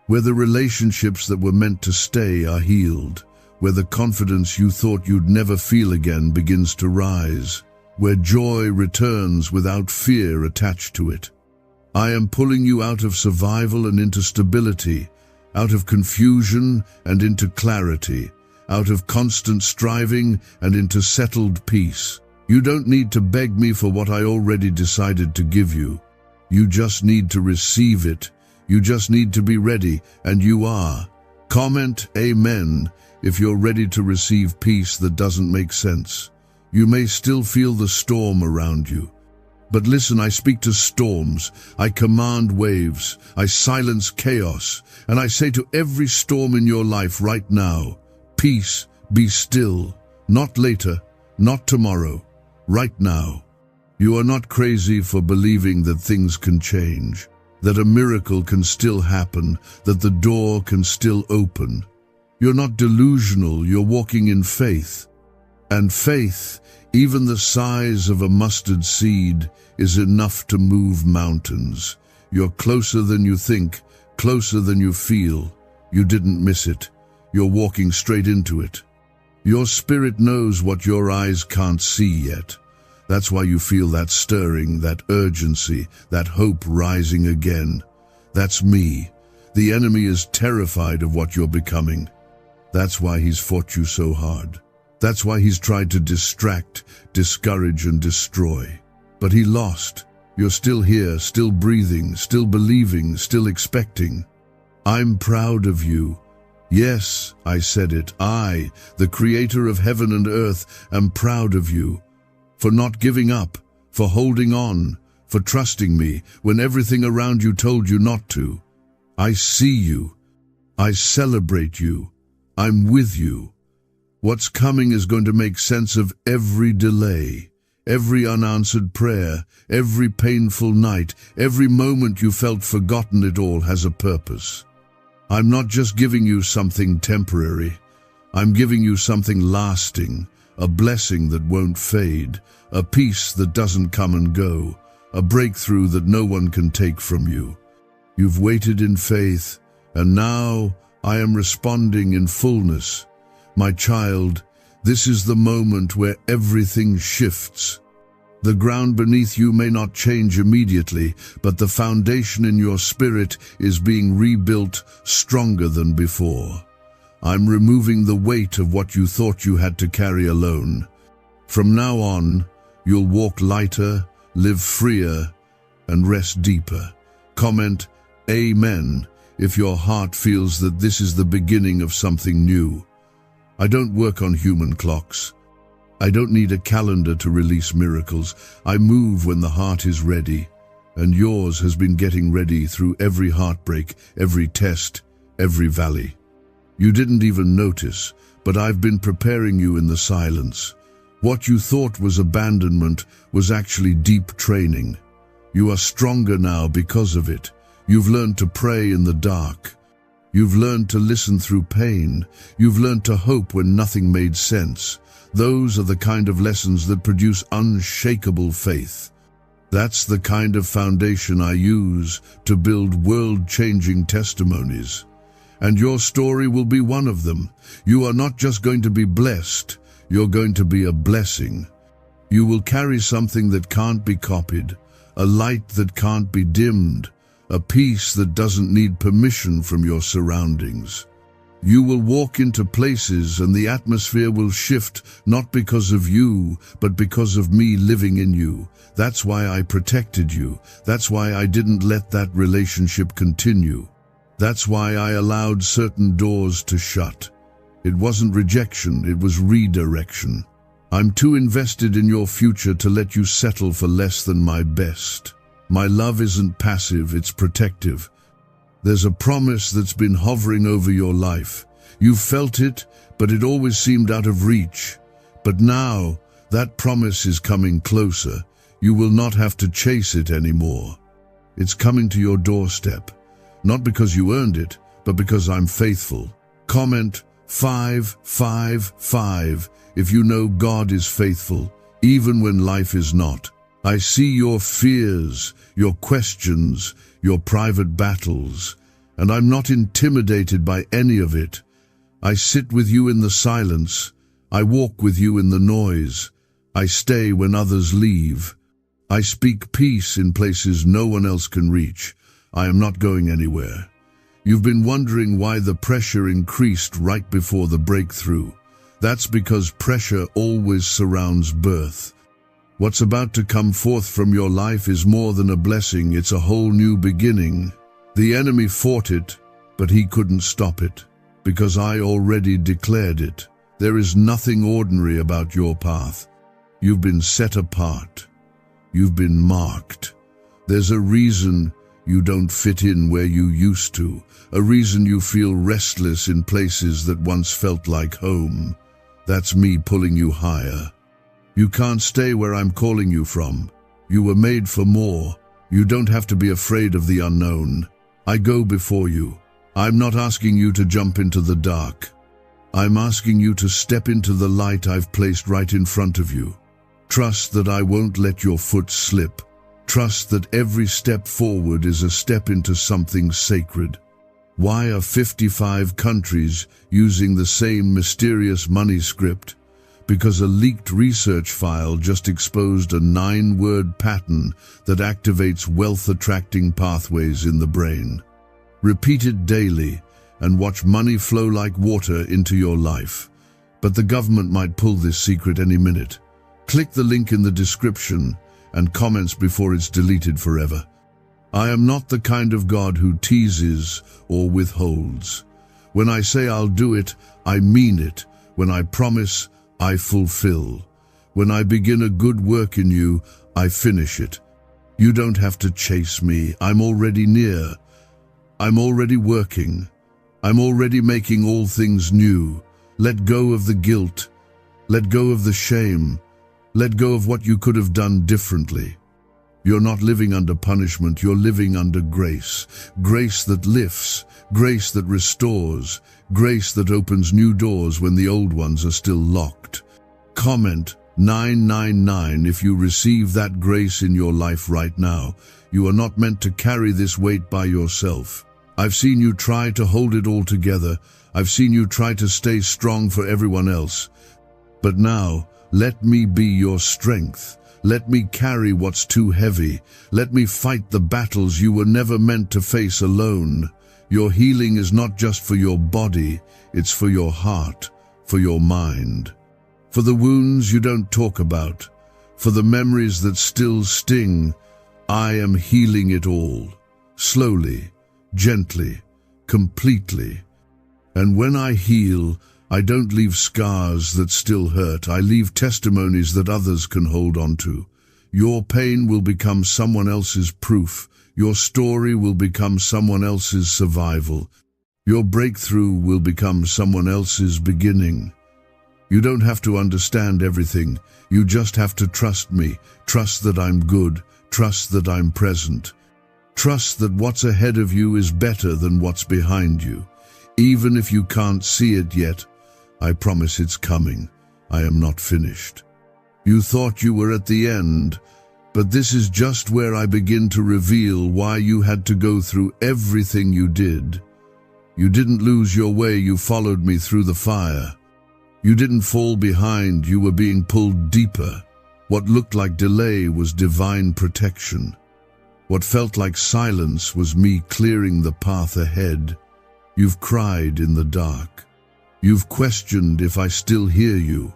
where the relationships that were meant to stay are healed, where the confidence you thought you'd never feel again begins to rise, where joy returns without fear attached to it. I am pulling you out of survival and into stability, out of confusion and into clarity, out of constant striving and into settled peace. You don't need to beg me for what I already decided to give you. You just need to receive it. You just need to be ready, and you are. Comment Amen if you're ready to receive peace that doesn't make sense. You may still feel the storm around you. But listen, I speak to storms, I command waves, I silence chaos, and I say to every storm in your life right now, peace, be still, not later, not tomorrow, right now. You are not crazy for believing that things can change, that a miracle can still happen, that the door can still open. You're not delusional, you're walking in faith. And faith, even the size of a mustard seed, is enough to move mountains. You're closer than you think, closer than you feel. You didn't miss it. You're walking straight into it. Your spirit knows what your eyes can't see yet. That's why you feel that stirring, that urgency, that hope rising again. That's me. The enemy is terrified of what you're becoming. That's why he's fought you so hard. That's why he's tried to distract, discourage, and destroy. But he lost. You're still here, still breathing, still believing, still expecting. I'm proud of you. Yes, I said it. I, the creator of heaven and earth, am proud of you. For not giving up, for holding on, for trusting me when everything around you told you not to. I see you. I celebrate you. I'm with you. What's coming is going to make sense of every delay, every unanswered prayer, every painful night, every moment you felt forgotten. It all has a purpose. I'm not just giving you something temporary. I'm giving you something lasting, a blessing that won't fade, a peace that doesn't come and go, a breakthrough that no one can take from you. You've waited in faith, and now I am responding in fullness. My child, this is the moment where everything shifts. The ground beneath you may not change immediately, but the foundation in your spirit is being rebuilt stronger than before. I'm removing the weight of what you thought you had to carry alone. From now on, you'll walk lighter, live freer, and rest deeper. Comment Amen if your heart feels that this is the beginning of something new. I don't work on human clocks. I don't need a calendar to release miracles. I move when the heart is ready, and yours has been getting ready through every heartbreak, every test, every valley. You didn't even notice, but I've been preparing you in the silence. What you thought was abandonment was actually deep training. You are stronger now because of it. You've learned to pray in the dark. You've learned to listen through pain. You've learned to hope when nothing made sense. Those are the kind of lessons that produce unshakable faith. That's the kind of foundation I use to build world-changing testimonies. And your story will be one of them. You are not just going to be blessed, you're going to be a blessing. You will carry something that can't be copied, a light that can't be dimmed, a peace that doesn't need permission from your surroundings. You will walk into places and the atmosphere will shift, not because of you, but because of me living in you. That's why I protected you. That's why I didn't let that relationship continue. That's why I allowed certain doors to shut. It wasn't rejection, it was redirection. I'm too invested in your future to let you settle for less than my best. My love isn't passive, it's protective. There's a promise that's been hovering over your life. You've felt it, but it always seemed out of reach. But now, that promise is coming closer. You will not have to chase it anymore. It's coming to your doorstep. Not because you earned it, but because I'm faithful. Comment 555 if you know God is faithful, even when life is not. I see your fears, your questions, your private battles, and I'm not intimidated by any of it. I sit with you in the silence. I walk with you in the noise. I stay when others leave. I speak peace in places no one else can reach. I am not going anywhere. You've been wondering why the pressure increased right before the breakthrough. That's because pressure always surrounds birth. What's about to come forth from your life is more than a blessing, it's a whole new beginning. The enemy fought it, but he couldn't stop it, because I already declared it. There is nothing ordinary about your path. You've been set apart. You've been marked. There's a reason you don't fit in where you used to, a reason you feel restless in places that once felt like home. That's me pulling you higher. You can't stay where I'm calling you from. You were made for more. You don't have to be afraid of the unknown. I go before you. I'm not asking you to jump into the dark. I'm asking you to step into the light I've placed right in front of you. Trust that I won't let your foot slip. Trust that every step forward is a step into something sacred. Why are 55 countries using the same mysterious money script? Because a leaked research file just exposed a 9-word pattern that activates wealth-attracting pathways in the brain. Repeat it daily and watch money flow like water into your life. But the government might pull this secret any minute. Click the link in the description and comments before it's deleted forever. I am not the kind of God who teases or withholds. When I say I'll do it, I mean it. When I promise, I fulfill. When I begin a good work in you, I finish it. You don't have to chase me. I'm already near. I'm already working. I'm already making all things new. Let go of the guilt. Let go of the shame. Let go of what you could have done differently. You're not living under punishment, you're living under grace. Grace that lifts, grace that restores, grace that opens new doors when the old ones are still locked. Comment 999. If you receive that grace in your life right now, you are not meant to carry this weight by yourself. I've seen you try to hold it all together. I've seen you try to stay strong for everyone else. But now, let me be your strength. Let me carry what's too heavy. Let me fight the battles you were never meant to face alone. Your healing is not just for your body, it's for your heart, for your mind. For the wounds you don't talk about, for the memories that still sting, I am healing it all. Slowly, gently, completely. And when I heal, I don't leave scars that still hurt. I leave testimonies that others can hold on to. Your pain will become someone else's proof. Your story will become someone else's survival. Your breakthrough will become someone else's beginning. You don't have to understand everything. You just have to trust me. Trust that I'm good. Trust that I'm present. Trust that what's ahead of you is better than what's behind you. Even if you can't see it yet, I promise it's coming. I am not finished. You thought you were at the end, but this is just where I begin to reveal why you had to go through everything you did. You didn't lose your way, you followed me through the fire. You didn't fall behind, you were being pulled deeper. What looked like delay was divine protection. What felt like silence was me clearing the path ahead. You've cried in the dark. You've questioned if I still hear you.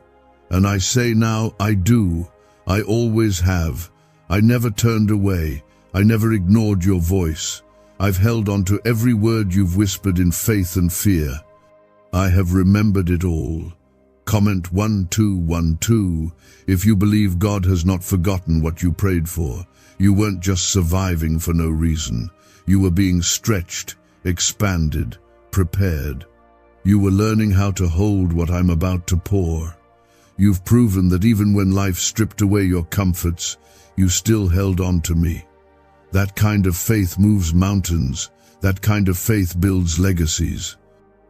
And I say now, I do. I always have. I never turned away. I never ignored your voice. I've held on to every word you've whispered in faith and fear. I have remembered it all. Comment 1212 if you believe God has not forgotten what you prayed for. You weren't just surviving for no reason. You were being stretched, expanded, prepared. You were learning how to hold what I'm about to pour. You've proven that even when life stripped away your comforts, you still held on to me. That kind of faith moves mountains. That kind of faith builds legacies.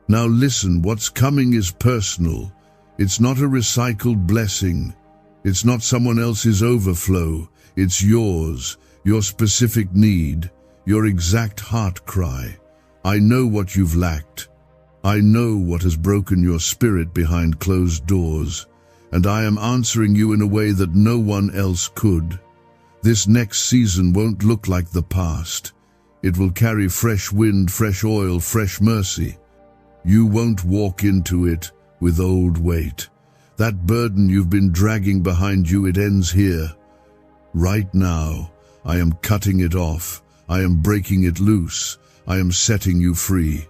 Now listen, what's coming is personal. It's not a recycled blessing. It's not someone else's overflow. It's yours, your specific need, your exact heart cry. I know what you've lacked. I know what has broken your spirit behind closed doors, and I am answering you in a way that no one else could. This next season won't look like the past. It will carry fresh wind, fresh oil, fresh mercy. You won't walk into it with old weight. That burden you've been dragging behind you, it ends here. Right now, I am cutting it off. I am breaking it loose. I am setting you free.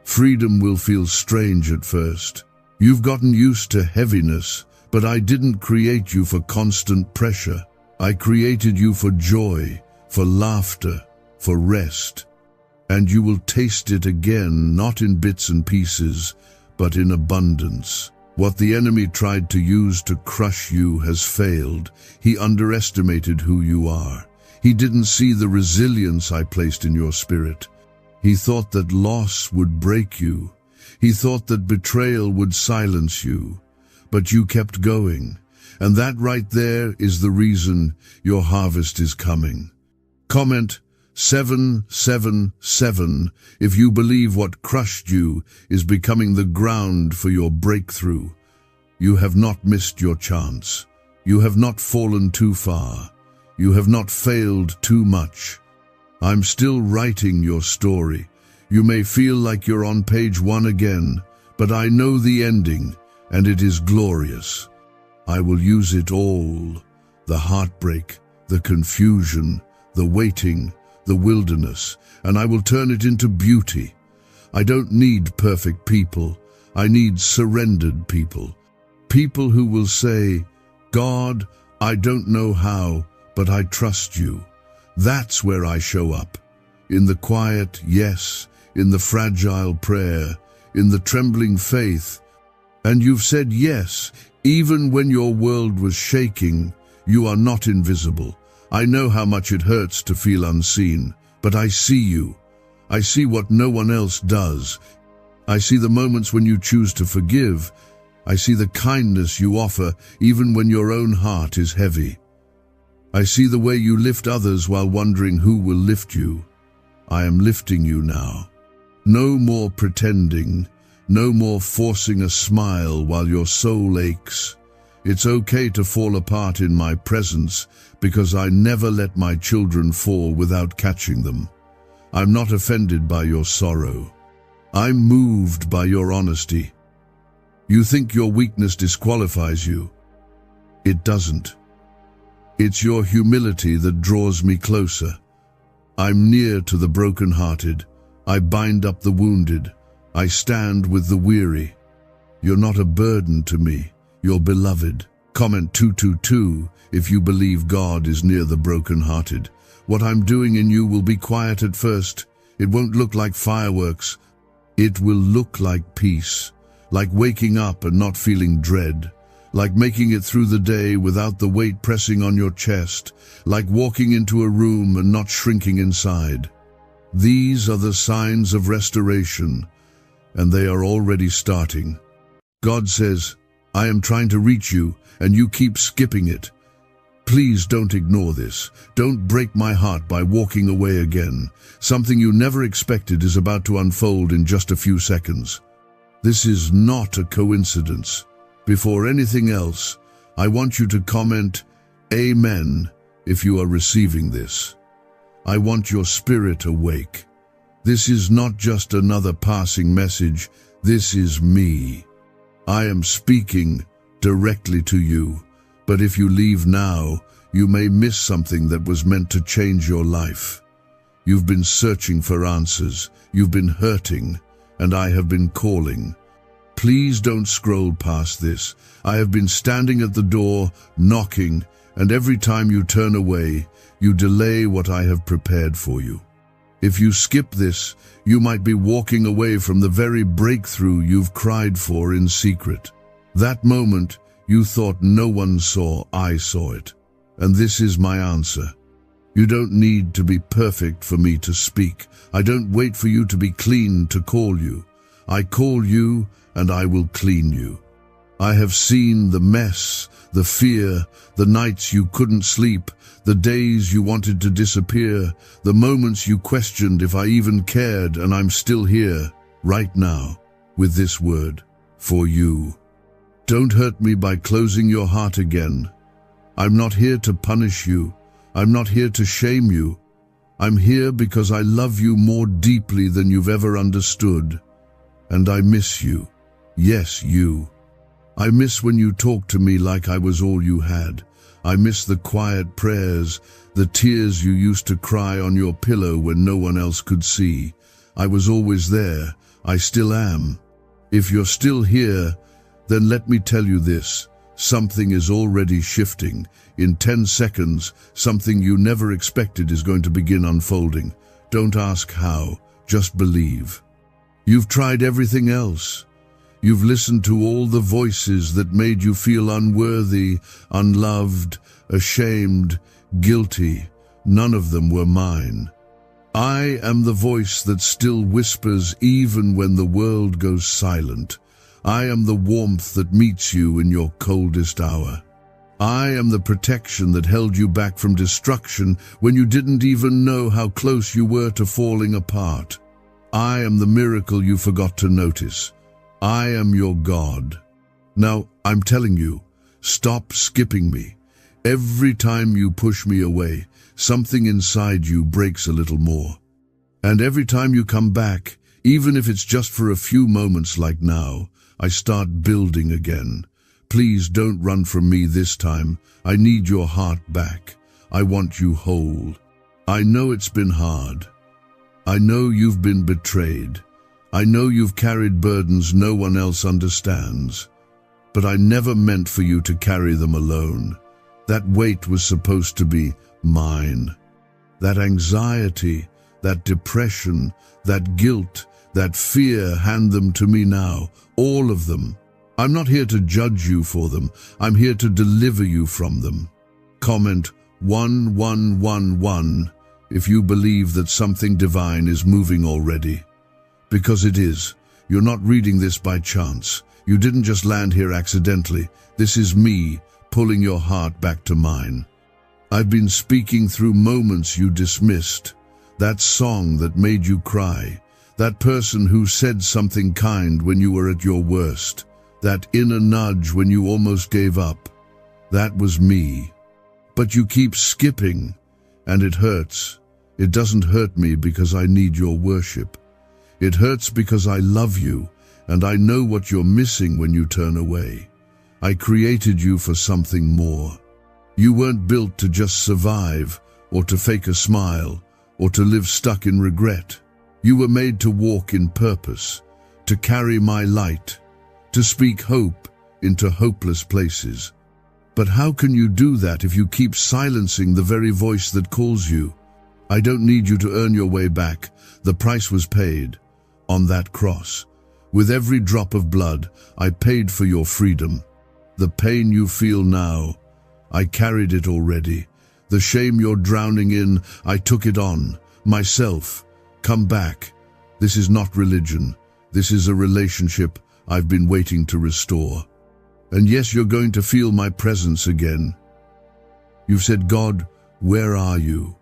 Freedom will feel strange at first. You've gotten used to heaviness, but I didn't create you for constant pressure. I created you for joy, for laughter, for rest. And you will taste it again, not in bits and pieces, but in abundance. What the enemy tried to use to crush you has failed. He underestimated who you are. He didn't see the resilience I placed in your spirit. He thought that loss would break you. He thought that betrayal would silence you. But you kept going. And that right there is the reason your harvest is coming. Comment 777 if you believe what crushed you is becoming the ground for your breakthrough. You have not missed your chance. You have not fallen too far. You have not failed too much. I'm still writing your story. You may feel like you're on page 1 again, but I know the ending, and it is glorious. I will use it all. The heartbreak, the confusion, the waiting, the wilderness, and I will turn it into beauty. I don't need perfect people. I need surrendered people. People who will say, God, I don't know how, but I trust you. That's where I show up. In the quiet yes, in the fragile prayer, in the trembling faith. And you've said yes, even when your world was shaking. You are not invisible. I know how much it hurts to feel unseen, but I see you. I see what no one else does. I see the moments when you choose to forgive, I see the kindness you offer even when your own heart is heavy. I see the way you lift others while wondering who will lift you. I am lifting you now. No more pretending, no more forcing a smile while your soul aches. It's okay to fall apart in my presence because I never let my children fall without catching them. I'm not offended by your sorrow. I'm moved by your honesty. You think your weakness disqualifies you. It doesn't. It's your humility that draws me closer. I'm near to the broken-hearted. I bind up the wounded. I stand with the weary. You're not a burden to me. You're beloved. Comment 222 if you believe God is near the broken-hearted. What I'm doing in you will be quiet at first. It won't look like fireworks. It will look like peace, like waking up and not feeling dread, like making it through the day without the weight pressing on your chest, like walking into a room and not shrinking inside. These are the signs of restoration, and they are already starting. God says, I am trying to reach you, and you keep skipping it. Please don't ignore this. Don't break my heart by walking away again. Something you never expected is about to unfold in just a few seconds. This is not a coincidence. Before anything else, I want you to comment, Amen, if you are receiving this. I want your spirit awake. This is not just another passing message. This is me. I am speaking directly to you, but if you leave now, you may miss something that was meant to change your life. You've been searching for answers, you've been hurting, and I have been calling. Please don't scroll past this. I have been standing at the door, knocking, and every time you turn away, you delay what I have prepared for you. If you skip this, you might be walking away from the very breakthrough you've cried for in secret. That moment, you thought no one saw, I saw it. And this is my answer. You don't need to be perfect for me to speak. I don't wait for you to be clean to call you. I call you and I will clean you. I have seen the mess, the fear, the nights you couldn't sleep, the days you wanted to disappear, the moments you questioned if I even cared, and I'm still here, right now, with this word, for you. Don't hurt me by closing your heart again. I'm not here to punish you. I'm not here to shame you. I'm here because I love you more deeply than you've ever understood. And I miss you. Yes, you. I miss when you talked to me like I was all you had. I miss the quiet prayers, the tears you used to cry on your pillow when no one else could see. I was always there. I still am. If you're still here, then let me tell you this. Something is already shifting. In 10 seconds, something you never expected is going to begin unfolding. Don't ask how, just believe. You've tried everything else. You've listened to all the voices that made you feel unworthy, unloved, ashamed, guilty. None of them were mine. I am the voice that still whispers even when the world goes silent. I am the warmth that meets you in your coldest hour. I am the protection that held you back from destruction when you didn't even know how close you were to falling apart. I am the miracle you forgot to notice. I am your God. Now, I'm telling you, stop skipping me. Every time you push me away, something inside you breaks a little more. And every time you come back, even if it's just for a few moments like now, I start building again. Please don't run from me this time. I need your heart back. I want you whole. I know it's been hard. I know you've been betrayed. I know you've carried burdens no one else understands. But I never meant for you to carry them alone. That weight was supposed to be mine. That anxiety, that depression, that guilt, that fear, hand them to me now, all of them. I'm not here to judge you for them. I'm here to deliver you from them. Comment 1111 if you believe that something divine is moving already. Because it is. You're not reading this by chance. You didn't just land here accidentally. This is me pulling your heart back to mine. I've been speaking through moments you dismissed. That song that made you cry. That person who said something kind when you were at your worst. That inner nudge when you almost gave up. That was me. But you keep skipping, and it hurts. It doesn't hurt me because I need your worship. It hurts because I love you, and I know what you're missing when you turn away. I created you for something more. You weren't built to just survive, or to fake a smile, or to live stuck in regret. You were made to walk in purpose, to carry my light, to speak hope into hopeless places. But how can you do that if you keep silencing the very voice that calls you? I don't need you to earn your way back. The price was paid on that cross. With every drop of blood, I paid for your freedom. The pain you feel now, I carried it already. The shame you're drowning in, I took it on, myself. Come back. This is not religion. This is a relationship I've been waiting to restore. And yes, you're going to feel my presence again. You've said, God, where are you?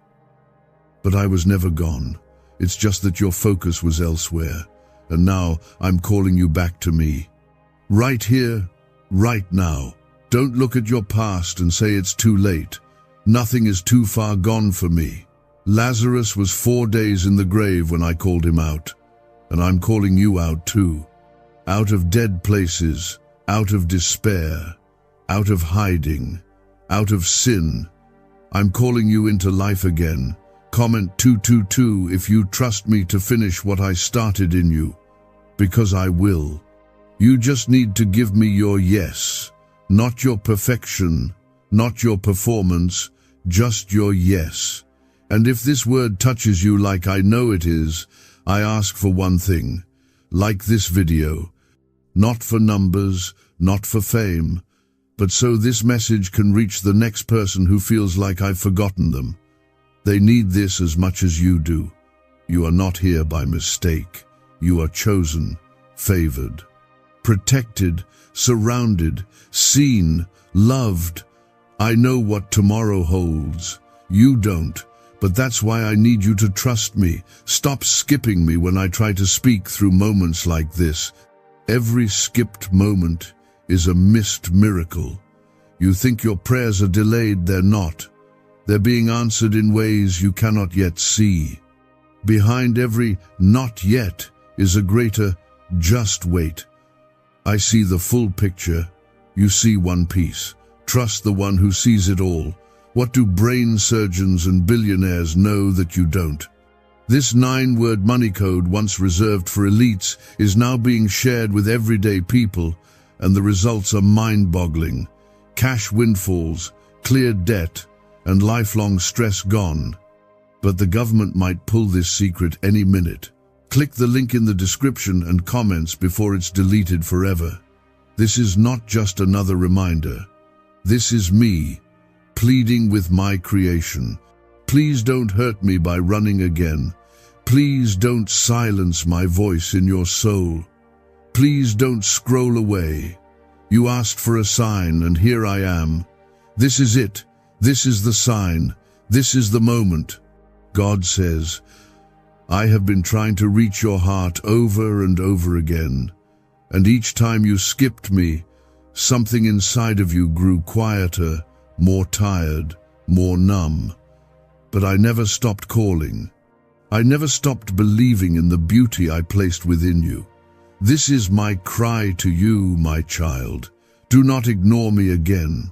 But I was never gone. It's just that your focus was elsewhere. And now I'm calling you back to me. Right here, right now. Don't look at your past and say it's too late. Nothing is too far gone for me. Lazarus was 4 days in the grave when I called him out. And I'm calling you out too. Out of dead places, out of despair, out of hiding, out of sin. I'm calling you into life again. Comment 222 if you trust me to finish what I started in you. Because I will. You just need to give me your yes. Not your perfection, not your performance, just your yes. And if this word touches you like I know it is, I ask for one thing. Like this video. Not for numbers, not for fame, but so this message can reach the next person who feels like I've forgotten them. They need this as much as you do. You are not here by mistake. You are chosen, favored, protected, surrounded, seen, loved. I know what tomorrow holds. You don't, but that's why I need you to trust me. Stop skipping me when I try to speak through moments like this. Every skipped moment is a missed miracle. You think your prayers are delayed, they're not. They're being answered in ways you cannot yet see. Behind every not yet is a greater just wait. I see the full picture. You see one piece. Trust the one who sees it all. What do brain surgeons and billionaires know that you don't? This 9-word money code, once reserved for elites, is now being shared with everyday people, and the results are mind-boggling. Cash windfalls, cleared debt, and lifelong stress gone. But the government might pull this secret any minute. Click the link in the description and comments before it's deleted forever. This is not just another reminder. This is me, pleading with my creation. Please don't hurt me by running again. Please don't silence my voice in your soul. Please don't scroll away. You asked for a sign, and here I am. This is it. This is the sign. This is the moment. God says, I have been trying to reach your heart over and over again, and each time you skipped me, something inside of you grew quieter, more tired, more numb. But I never stopped calling. I never stopped believing in the beauty I placed within you. This is my cry to you, my child. Do not ignore me again.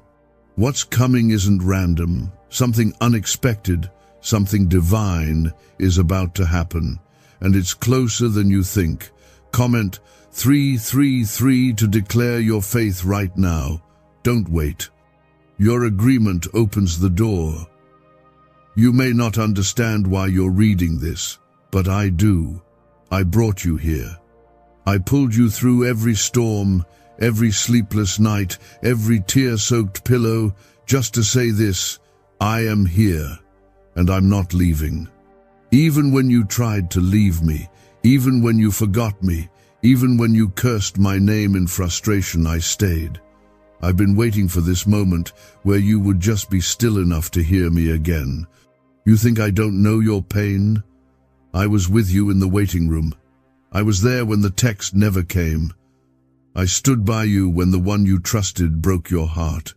What's coming isn't random. Something unexpected, something divine is about to happen, and it's closer than you think. Comment 333 to declare your faith right now. Don't wait. Your agreement opens the door. You may not understand why you're reading this, but I do. I brought you here. I pulled you through every storm, every sleepless night, every tear-soaked pillow, just to say this: I am here, and I'm not leaving. Even when you tried to leave me, even when you forgot me, Even when you cursed my name in frustration, I stayed. I've been waiting for this moment where you would just be still enough to hear me again. You think I don't know your pain? I was with you in the waiting room. I was there when the text never came. I stood by you when the one you trusted broke your heart.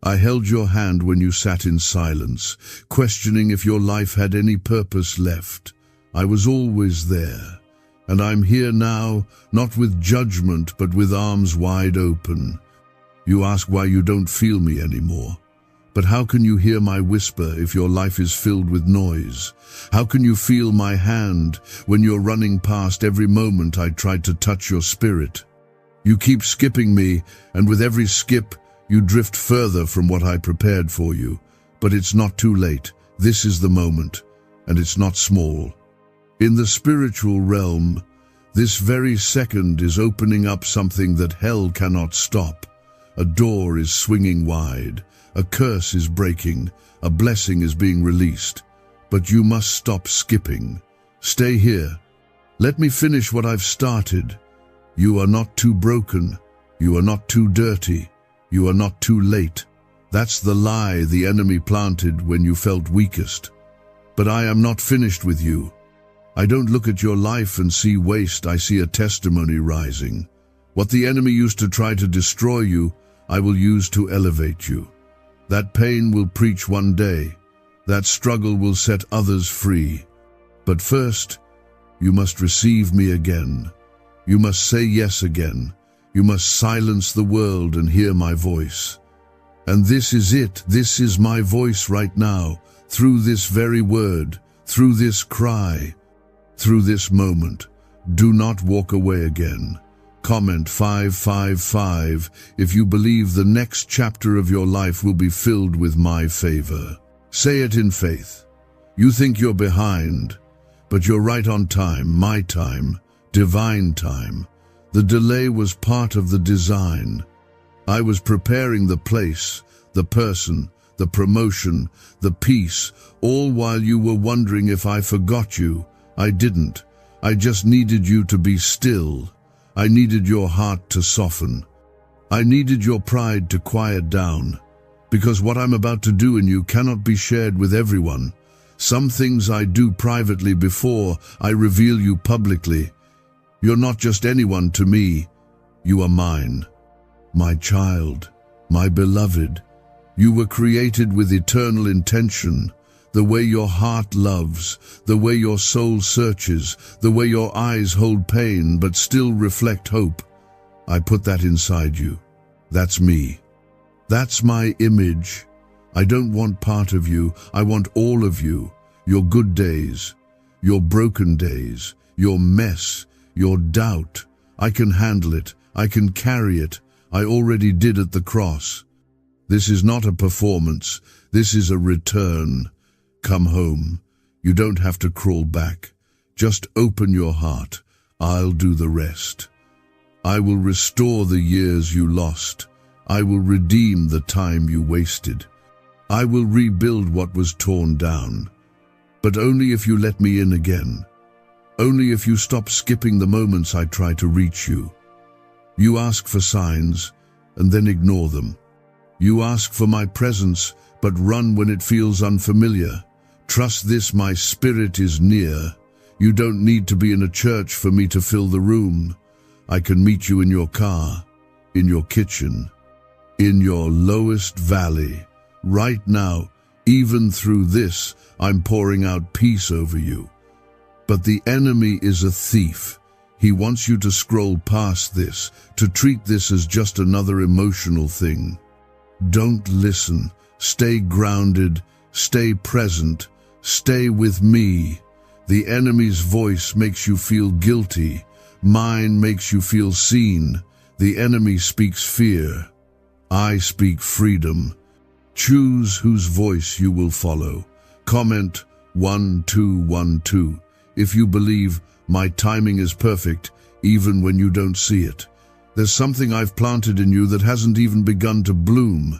I held your hand when you sat in silence, questioning if your life had any purpose left. I was always there, and I'm here now, not with judgment, but with arms wide open. You ask why you don't feel me anymore. But how can you hear my whisper if your life is filled with noise? How can you feel my hand when you're running past every moment I tried to touch your spirit? You keep skipping me, and with every skip, you drift further from what I prepared for you. But it's not too late. This is the moment, and it's not small. In the spiritual realm, this very second is opening up something that hell cannot stop. A door is swinging wide. A curse is breaking. A blessing is being released. But you must stop skipping. Stay here. Let me finish what I've started. You are not too broken. You are not too dirty. You are not too late. That's the lie the enemy planted when you felt weakest. But I am not finished with you. I don't look at your life and see waste. I see a testimony rising. What the enemy used to try to destroy you, I will use to elevate you. That pain will preach one day. That struggle will set others free. But first, you must receive me again. You must say yes again. You must silence the world and hear my voice. And this is it. This is my voice right now, through this very word, through this cry, through this moment. Do not walk away again. Comment 555 if you believe the next chapter of your life will be filled with my favor. Say it in faith. You think you're behind, but you're right on time, my time, divine time. The delay was part of the design. I was preparing the place, the person, the promotion, the peace, all while you were wondering if I forgot you. I didn't. I just needed you to be still. I needed your heart to soften. I needed your pride to quiet down. Because what I'm about to do in you cannot be shared with everyone. Some things I do privately before I reveal you publicly. You're not just anyone to me. You are mine. My child, my beloved. You were created with eternal intention. The way your heart loves, the way your soul searches, the way your eyes hold pain but still reflect hope. I put that inside you. That's me. That's my image. I don't want part of you. I want all of you. Your good days, your broken days, your mess, your doubt. I can handle it. I can carry it. I already did at the cross. This is not a performance. This is a return. Come home. You don't have to crawl back. Just open your heart. I'll do the rest. I will restore the years you lost. I will redeem the time you wasted. I will rebuild what was torn down. But only if you let me in again. Only if you stop skipping the moments I try to reach you. You ask for signs and then ignore them. You ask for my presence but run when it feels unfamiliar. Trust this, my spirit is near. You don't need to be in a church for me to fill the room. I can meet you in your car, in your kitchen, in your lowest valley. Right now, even through this, I'm pouring out peace over you. But the enemy is a thief. He wants you to scroll past this, to treat this as just another emotional thing. Don't listen. Stay grounded. Stay present. Stay with me. The enemy's voice makes you feel guilty. Mine makes you feel seen. The enemy speaks fear. I speak freedom. Choose whose voice you will follow. Comment 1212 if you believe my timing is perfect, even when you don't see it. There's something I've planted in you that hasn't even begun to bloom.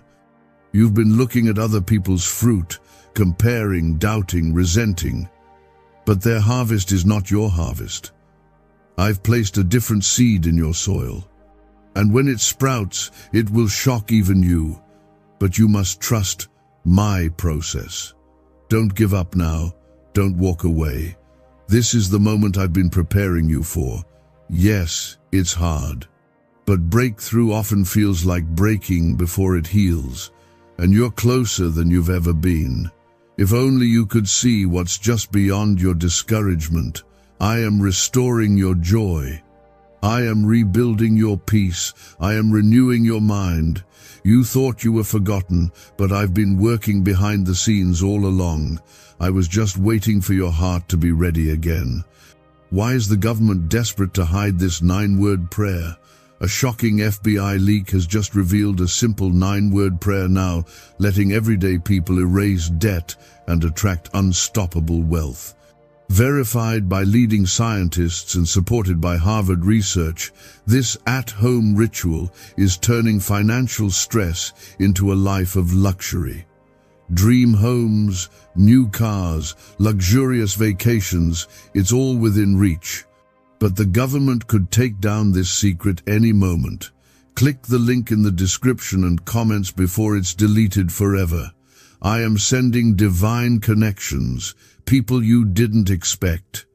You've been looking at other people's fruit, comparing, doubting, resenting. But their harvest is not your harvest. I've placed a different seed in your soil. And when it sprouts, it will shock even you. But you must trust my process. Don't give up now. Don't walk away. This is the moment I've been preparing you for. Yes, it's hard. But breakthrough often feels like breaking before it heals. And you're closer than you've ever been. If only you could see what's just beyond your discouragement. I am restoring your joy. I am rebuilding your peace. I am renewing your mind. You thought you were forgotten, but I've been working behind the scenes all along. I was just waiting for your heart to be ready again. Why is the government desperate to hide this 9-word prayer? A shocking FBI leak has just revealed a simple 9-word prayer now, letting everyday people erase debt and attract unstoppable wealth. Verified by leading scientists and supported by Harvard research, this at-home ritual is turning financial stress into a life of luxury. Dream homes, new cars, luxurious vacations, it's all within reach. But the government could take down this secret any moment. Click the link in the description and comments before it's deleted forever. I am sending divine connections, people you didn't expect.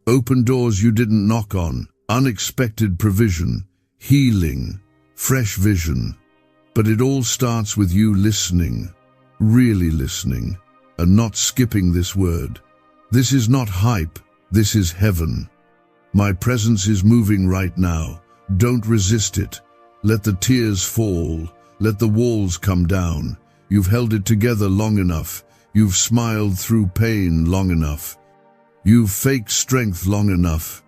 Open doors you didn't knock on, unexpected provision, healing, fresh vision. But it all starts with you listening, really listening, and not skipping this word. This is not hype, this is heaven. My presence is moving right now. Don't resist it. Let the tears fall. Let the walls come down. You've held it together long enough. You've smiled through pain long enough. You've faked strength long enough.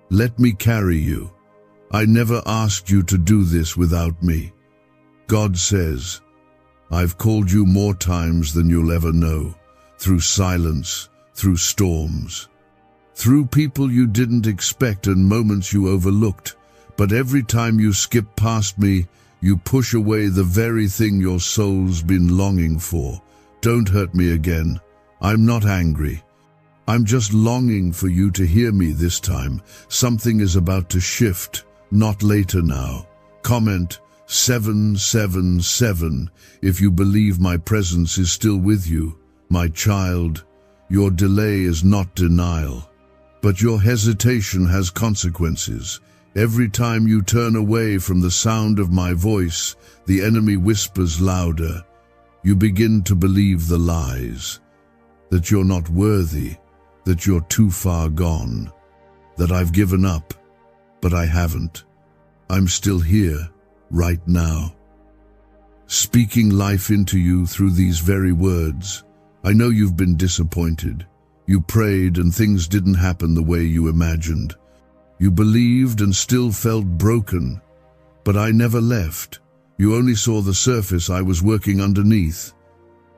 Let me carry you. I never asked you to do this without me. God says, I've called you more times than you'll ever know, through silence, through storms. Through people you didn't expect and moments you overlooked, but every time you skip past me, you push away the very thing your soul's been longing for. Don't hurt me again. I'm not angry. I'm just longing for you to hear me this time. Something is about to shift, not later now. Comment 777 if you believe my presence is still with you. My child, your delay is not denial. But your hesitation has consequences. Every time you turn away from the sound of my voice, the enemy whispers louder. You begin to believe the lies, that you're not worthy, that you're too far gone, that I've given up, but I haven't. I'm still here, right now. Speaking life into you through these very words. I know you've been disappointed. You prayed and things didn't happen the way you imagined. You believed and still felt broken. But I never left. You only saw the surface. I was working underneath,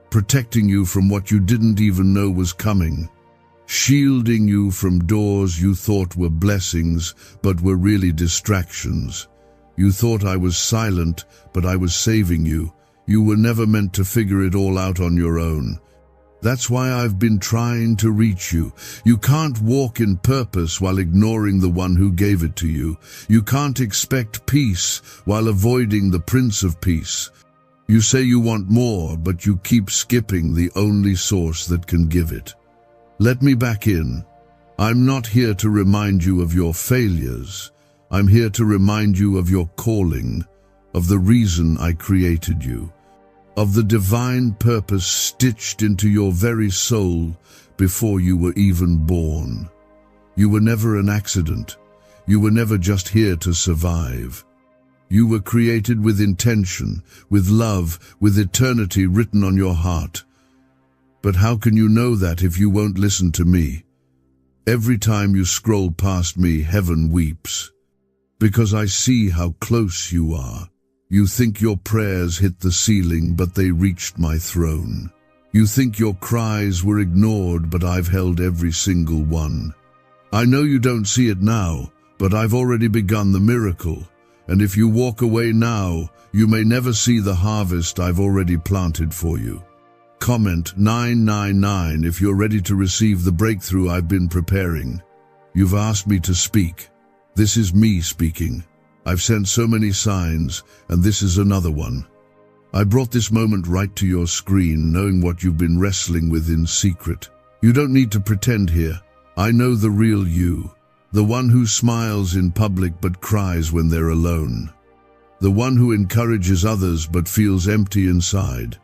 protecting you from what you didn't even know was coming, shielding you from doors you thought were blessings but were really distractions. You thought I was silent, but I was saving you. You were never meant to figure it all out on your own. That's why I've been trying to reach you. You can't walk in purpose while ignoring the one who gave it to you. You can't expect peace while avoiding the Prince of Peace. You say you want more, but you keep skipping the only source that can give it. Let me back in. I'm not here to remind you of your failures. I'm here to remind you of your calling, of the reason I created you, of the divine purpose stitched into your very soul before you were even born. You were never an accident. You were never just here to survive. You were created with intention, with love, with eternity written on your heart. But how can you know that if you won't listen to me? Every time you scroll past me, heaven weeps, because I see how close you are. You think your prayers hit the ceiling, but they reached my throne. You think your cries were ignored, but I've held every single one. I know you don't see it now, but I've already begun the miracle. And if you walk away now, you may never see the harvest I've already planted for you. Comment 999 if you're ready to receive the breakthrough I've been preparing. You've asked me to speak. This is me speaking. I've sent so many signs, and this is another one. I brought this moment right to your screen, knowing what you've been wrestling with in secret. You don't need to pretend here. I know the real you. The one who smiles in public but cries when they're alone. The one who encourages others but feels empty inside.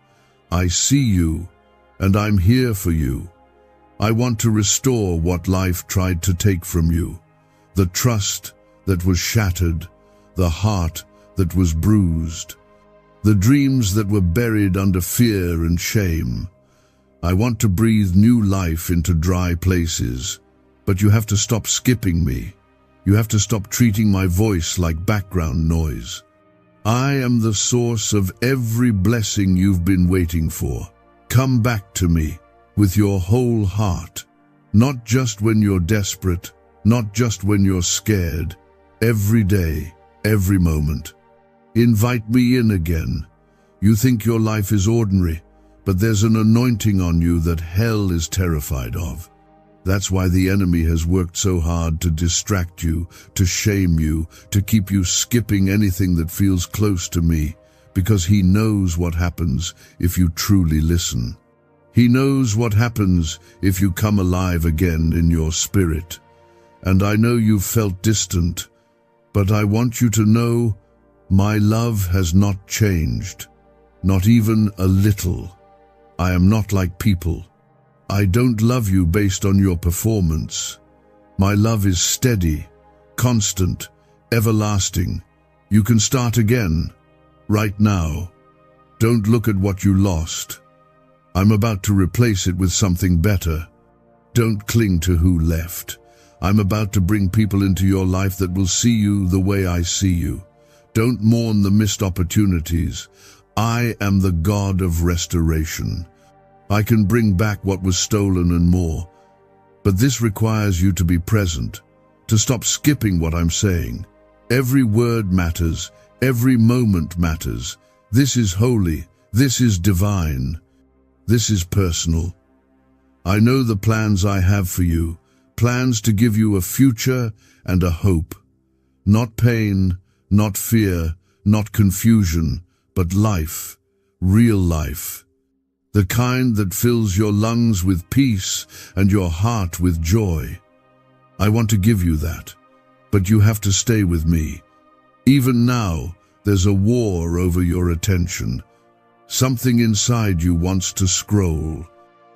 I see you, and I'm here for you. I want to restore what life tried to take from you. The trust that was shattered, the heart that was bruised, the dreams that were buried under fear and shame. I want to breathe new life into dry places, but you have to stop skipping me. You have to stop treating my voice like background noise. I am the source of every blessing you've been waiting for. Come back to me with your whole heart, not just when you're desperate, not just when you're scared, every day, every moment. Invite me in again. You think your life is ordinary, but there's an anointing on you that hell is terrified of. That's why the enemy has worked so hard to distract you, to shame you, to keep you skipping anything that feels close to me, because he knows what happens if you truly listen. He knows what happens if you come alive again in your spirit. And I know you've felt distant, but I want you to know my love has not changed, not even a little. I am not like people. I don't love you based on your performance. My love is steady, constant, everlasting. You can start again, right now. Don't look at what you lost. I'm about to replace it with something better. Don't cling to who left. I'm about to bring people into your life that will see you the way I see you. Don't mourn the missed opportunities. I am the God of restoration. I can bring back what was stolen and more. But this requires you to be present, to stop skipping what I'm saying. Every word matters. Every moment matters. This is holy. This is divine. This is personal. I know the plans I have for you, plans to give you a future and a hope. Not pain, not fear, not confusion, but life, real life. The kind that fills your lungs with peace and your heart with joy. I want to give you that, but you have to stay with me. Even now, there's a war over your attention. Something inside you wants to scroll,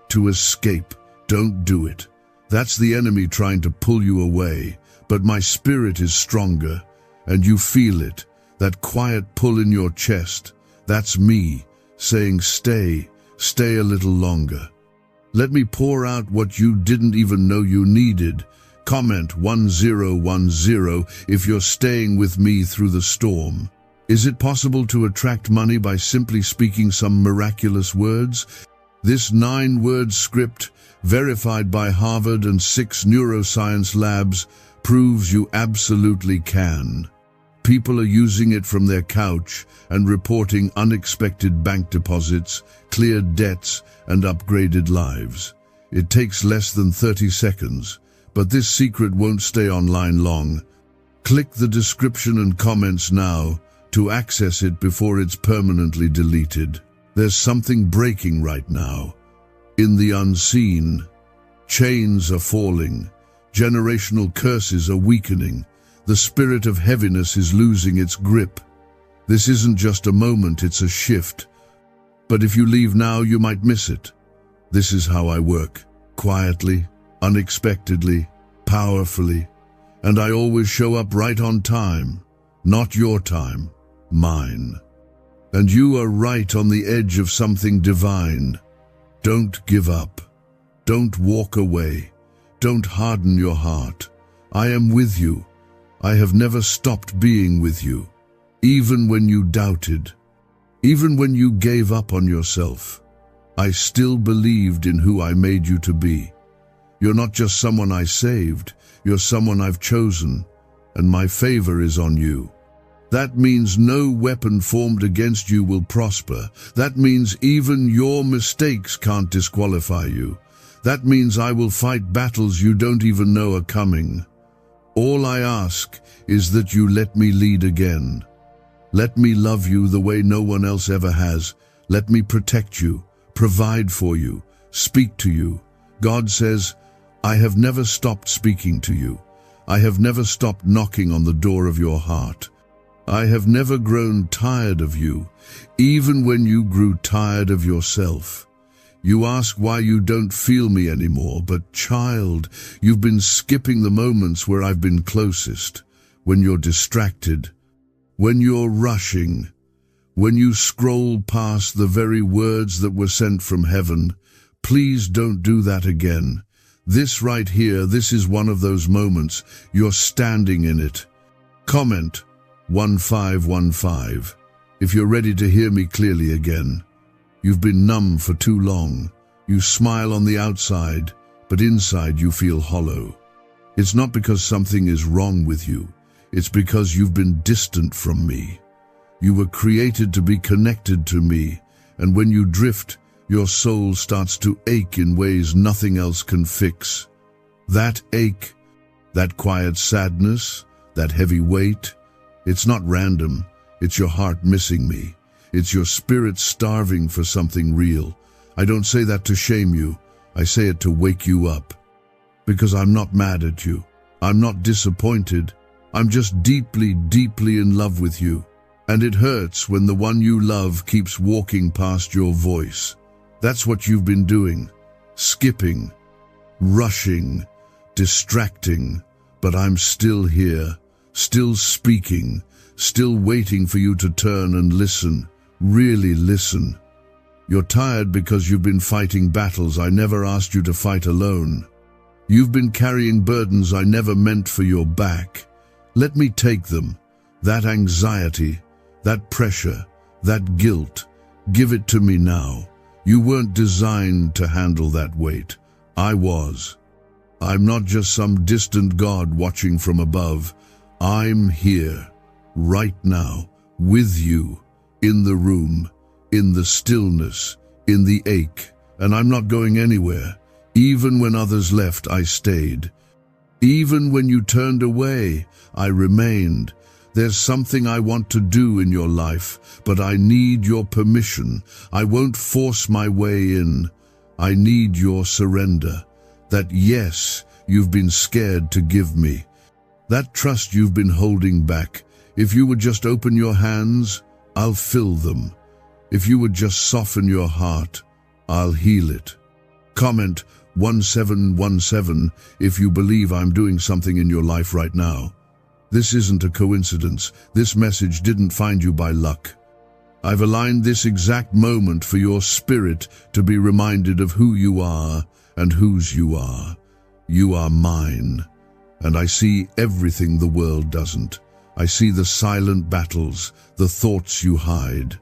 to escape. Don't do it. That's the enemy trying to pull you away, but my spirit is stronger, and you feel it, that quiet pull in your chest. That's me, saying stay. Stay a little longer. Let me pour out what you didn't even know you needed. Comment 1010 if you're staying with me through the storm. Is it possible to attract money by simply speaking some miraculous words? This 9-word script, verified by Harvard and 6 neuroscience labs, proves you absolutely can. People are using it from their couch and reporting unexpected bank deposits, cleared debts, and upgraded lives. It takes less than 30 seconds, but this secret won't stay online long. Click the description and comments now to access it before it's permanently deleted. There's something breaking right now. In the unseen, chains are falling, generational curses are weakening. The spirit of heaviness is losing its grip. This isn't just a moment, it's a shift. But if you leave now, you might miss it. This is how I work. Quietly, unexpectedly, powerfully. And I always show up right on time. Not your time, mine. And you are right on the edge of something divine. Don't give up. Don't walk away. Don't harden your heart. I am with you. I have never stopped being with you, even when you doubted, even when you gave up on yourself. I still believed in who I made you to be. You're not just someone I saved, you're someone I've chosen, and my favor is on you. That means no weapon formed against you will prosper. That means even your mistakes can't disqualify you. That means I will fight battles you don't even know are coming. All I ask is that you let me lead again. Let me love you the way no one else ever has. Let me protect you, provide for you, speak to you. God says, I have never stopped speaking to you. I have never stopped knocking on the door of your heart. I have never grown tired of you, even when you grew tired of yourself. You ask why you don't feel me anymore, but child, you've been skipping the moments where I've been closest, when you're distracted, when you're rushing, when you scroll past the very words that were sent from heaven. Please don't do that again. This right here, this is one of those moments. You're standing in it. Comment 1515 if you're ready to hear me clearly again. You've been numb for too long. You smile on the outside, but inside you feel hollow. It's not because something is wrong with you. It's because you've been distant from me. You were created to be connected to me, and when you drift, your soul starts to ache in ways nothing else can fix. That ache, that quiet sadness, that heavy weight, it's not random. It's your heart missing me. It's your spirit starving for something real. I don't say that to shame you. I say it to wake you up. Because I'm not mad at you. I'm not disappointed. I'm just deeply, deeply in love with you. And it hurts when the one you love keeps walking past your voice. That's what you've been doing. Skipping, rushing, distracting. But I'm still here, still speaking, still waiting for you to turn and listen. Really listen. You're tired because you've been fighting battles I never asked you to fight alone. You've been carrying burdens I never meant for your back. Let me take them. That anxiety, that pressure, that guilt. Give it to me now. You weren't designed to handle that weight. I was. I'm not just some distant God watching from above. I'm here, right now, with you, in the room, in the stillness, in the ache, and I'm not going anywhere. Even when others left, I stayed. Even when you turned away, I remained. There's something I want to do in your life, but I need your permission. I won't force my way in. I need your surrender. That yes, you've been scared to give me. That trust you've been holding back. If you would just open your hands, I'll fill them. If you would just soften your heart, I'll heal it. Comment 1717 if you believe I'm doing something in your life right now. This isn't a coincidence. This message didn't find you by luck. I've aligned this exact moment for your spirit to be reminded of who you are and whose you are. You are mine, and I see everything the world doesn't. I see the silent battles, the thoughts you hide,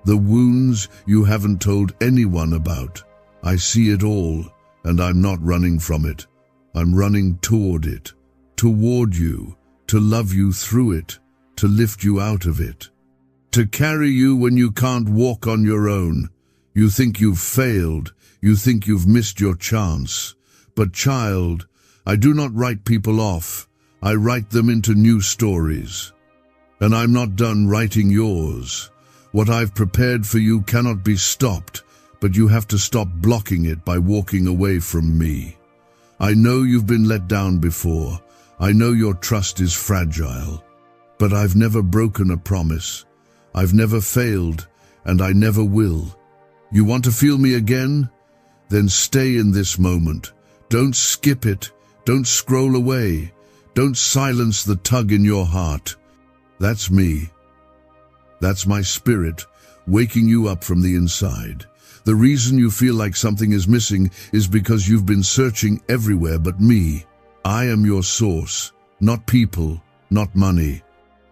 the wounds you haven't told anyone about. I see it all, and I'm not running from it. I'm running toward it, toward you, to love you through it, to lift you out of it, to carry you when you can't walk on your own. You think you've failed, you think you've missed your chance. But child, I do not write people off. I write them into new stories. And I'm not done writing yours. What I've prepared for you cannot be stopped, but you have to stop blocking it by walking away from me. I know you've been let down before. I know your trust is fragile. But I've never broken a promise. I've never failed, and I never will. You want to feel me again? Then stay in this moment. Don't skip it. Don't scroll away. Don't silence the tug in your heart. That's me. That's my spirit, waking you up from the inside. The reason you feel like something is missing is because you've been searching everywhere but me. I am your source, not people, not money,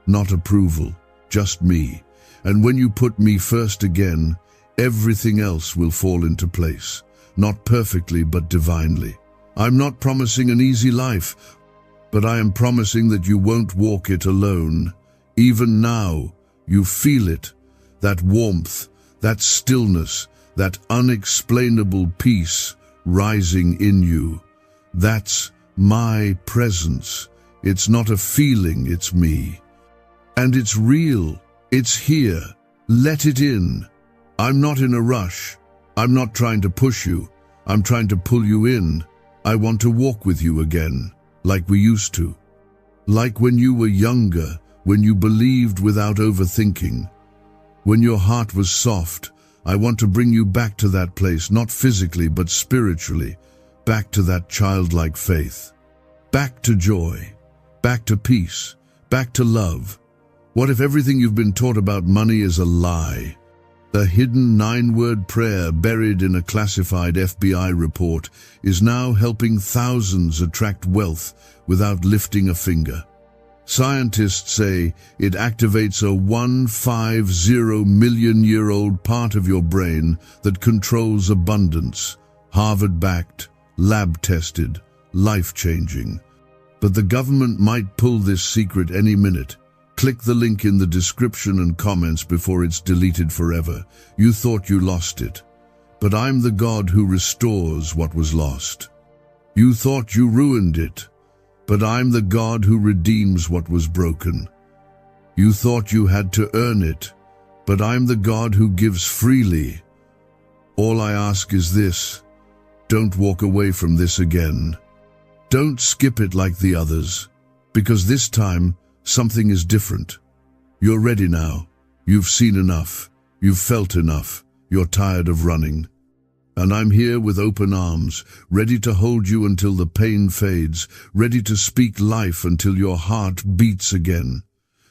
not approval, just me. And when you put me first again, everything else will fall into place. Not perfectly, but divinely. I'm not promising an easy life, but I am promising that you won't walk it alone. Even now, you feel it, that warmth, that stillness, that unexplainable peace rising in you. That's my presence It's not a feeling, it's me. And it's real. It's here. Let it in. I'm not in a rush. I'm not trying to push you. I'm trying to pull you in. I want to walk with you again, like we used to. Like when you were younger, when you believed without overthinking. When your heart was soft, I want to bring you back to that place, not physically but spiritually, back to that childlike faith. Back to joy, back to peace, back to love. What if everything you've been taught about money is a lie? The hidden 9-word prayer buried in a classified FBI report is now helping thousands attract wealth without lifting a finger. Scientists say it activates a 150 million-year-old part of your brain that controls abundance. Harvard-backed, lab-tested, life-changing. But the government might pull this secret any minute. Click the link in the description and comments before it's deleted forever. You thought you lost it. But I'm the God who restores what was lost. You thought you ruined it. But I'm the God who redeems what was broken. You thought you had to earn it. But I'm the God who gives freely. All I ask is this: don't walk away from this again. Don't skip it like the others. Because this time, something is different. You're ready now. You've seen enough. You've felt enough. You're tired of running. And I'm here with open arms, ready to hold you until the pain fades, ready to speak life until your heart beats again.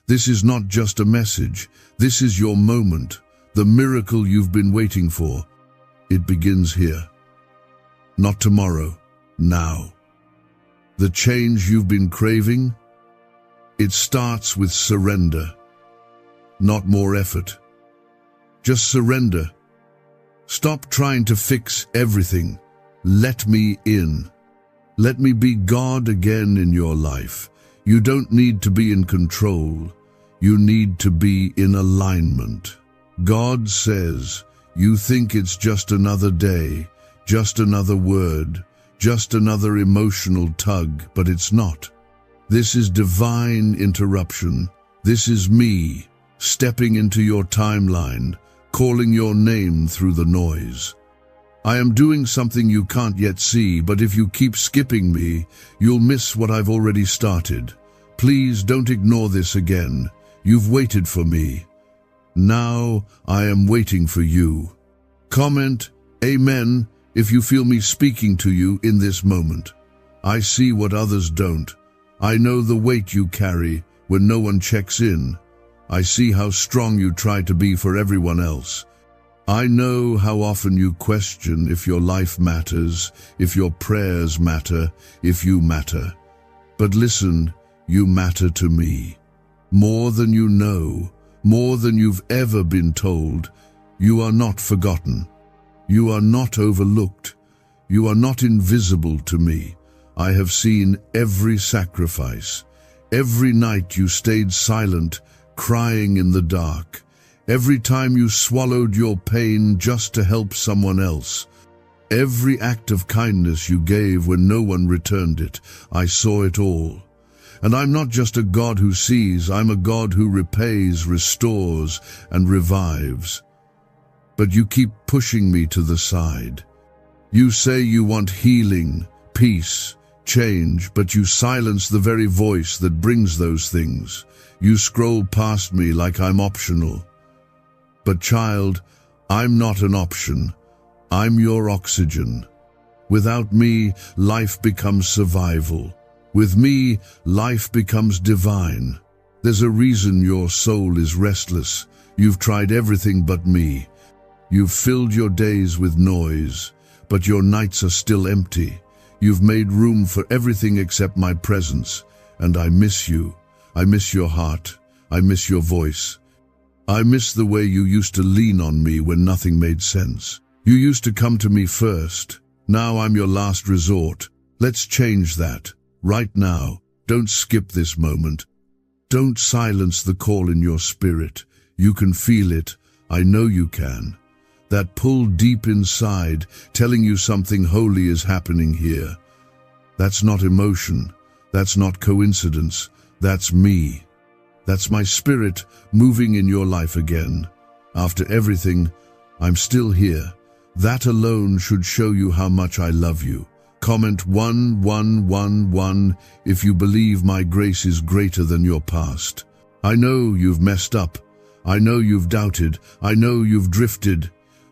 This is not just a message. This is your moment, the miracle you've been waiting for. It begins here. Not tomorrow, now. The change you've been craving? It starts with surrender. Not more effort. Just surrender. Stop trying to fix everything. Let me in. Let me be God again in your life. You don't need to be in control. You need to be in alignment. God says, you think it's just another day, just another word, just another emotional tug, but it's not. This is divine interruption. This is me, stepping into your timeline, calling your name through the noise. I am doing something you can't yet see, but if you keep skipping me, you'll miss what I've already started. Please don't ignore this again. You've waited for me. Now I am waiting for you. Comment Amen if you feel me speaking to you in this moment. I see what others don't. I know the weight you carry when no one checks in. I see how strong you try to be for everyone else. I know how often you question if your life matters, if your prayers matter, if you matter. But listen, you matter to me. More than you know, more than you've ever been told. You are not forgotten. You are not overlooked. You are not invisible to me. I have seen every sacrifice. Every night you stayed silent, crying in the dark. Every time you swallowed your pain just to help someone else. Every act of kindness you gave when no one returned it. I saw it all. And I'm not just a God who sees, I'm a God who repays, restores, and revives. But you keep pushing me to the side. You say you want healing, peace, change, but you silence the very voice that brings those things. You scroll past me like I'm optional. But child, I'm not an option. I'm your oxygen. Without me, life becomes survival. With me, life becomes divine. There's a reason your soul is restless. You've tried everything but me. You've filled your days with noise, but your nights are still empty. You've made room for everything except my presence, and I miss you. I miss your heart. I miss your voice. I miss the way you used to lean on me when nothing made sense. You used to come to me first. Now I'm your last resort. Let's change that. Right now. Don't skip this moment. Don't silence the call in your spirit. You can feel it. I know you can. That pull deep inside, telling you something holy is happening here. That's not emotion. That's not coincidence. That's me. That's my spirit moving in your life again. After everything, I'm still here. That alone should show you how much I love you. Comment 1111 if you believe my grace is greater than your past. I know you've messed up. I know you've doubted. I know you've drifted.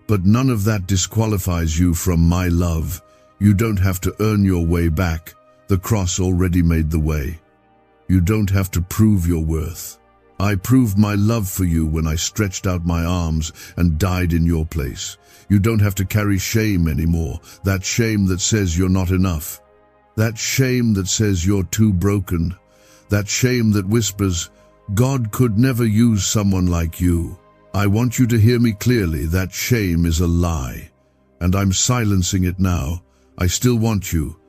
But none of that disqualifies you from my love. You don't have to earn your way back. The cross already made the way. You don't have to prove your worth. I proved my love for you when I stretched out my arms and died in your place. You don't have to carry shame anymore. That shame that says you're not enough. That shame that says you're too broken. That shame that whispers, God could never use someone like you. I want you to hear me clearly. That shame is a lie. And I'm silencing it now. I still want you.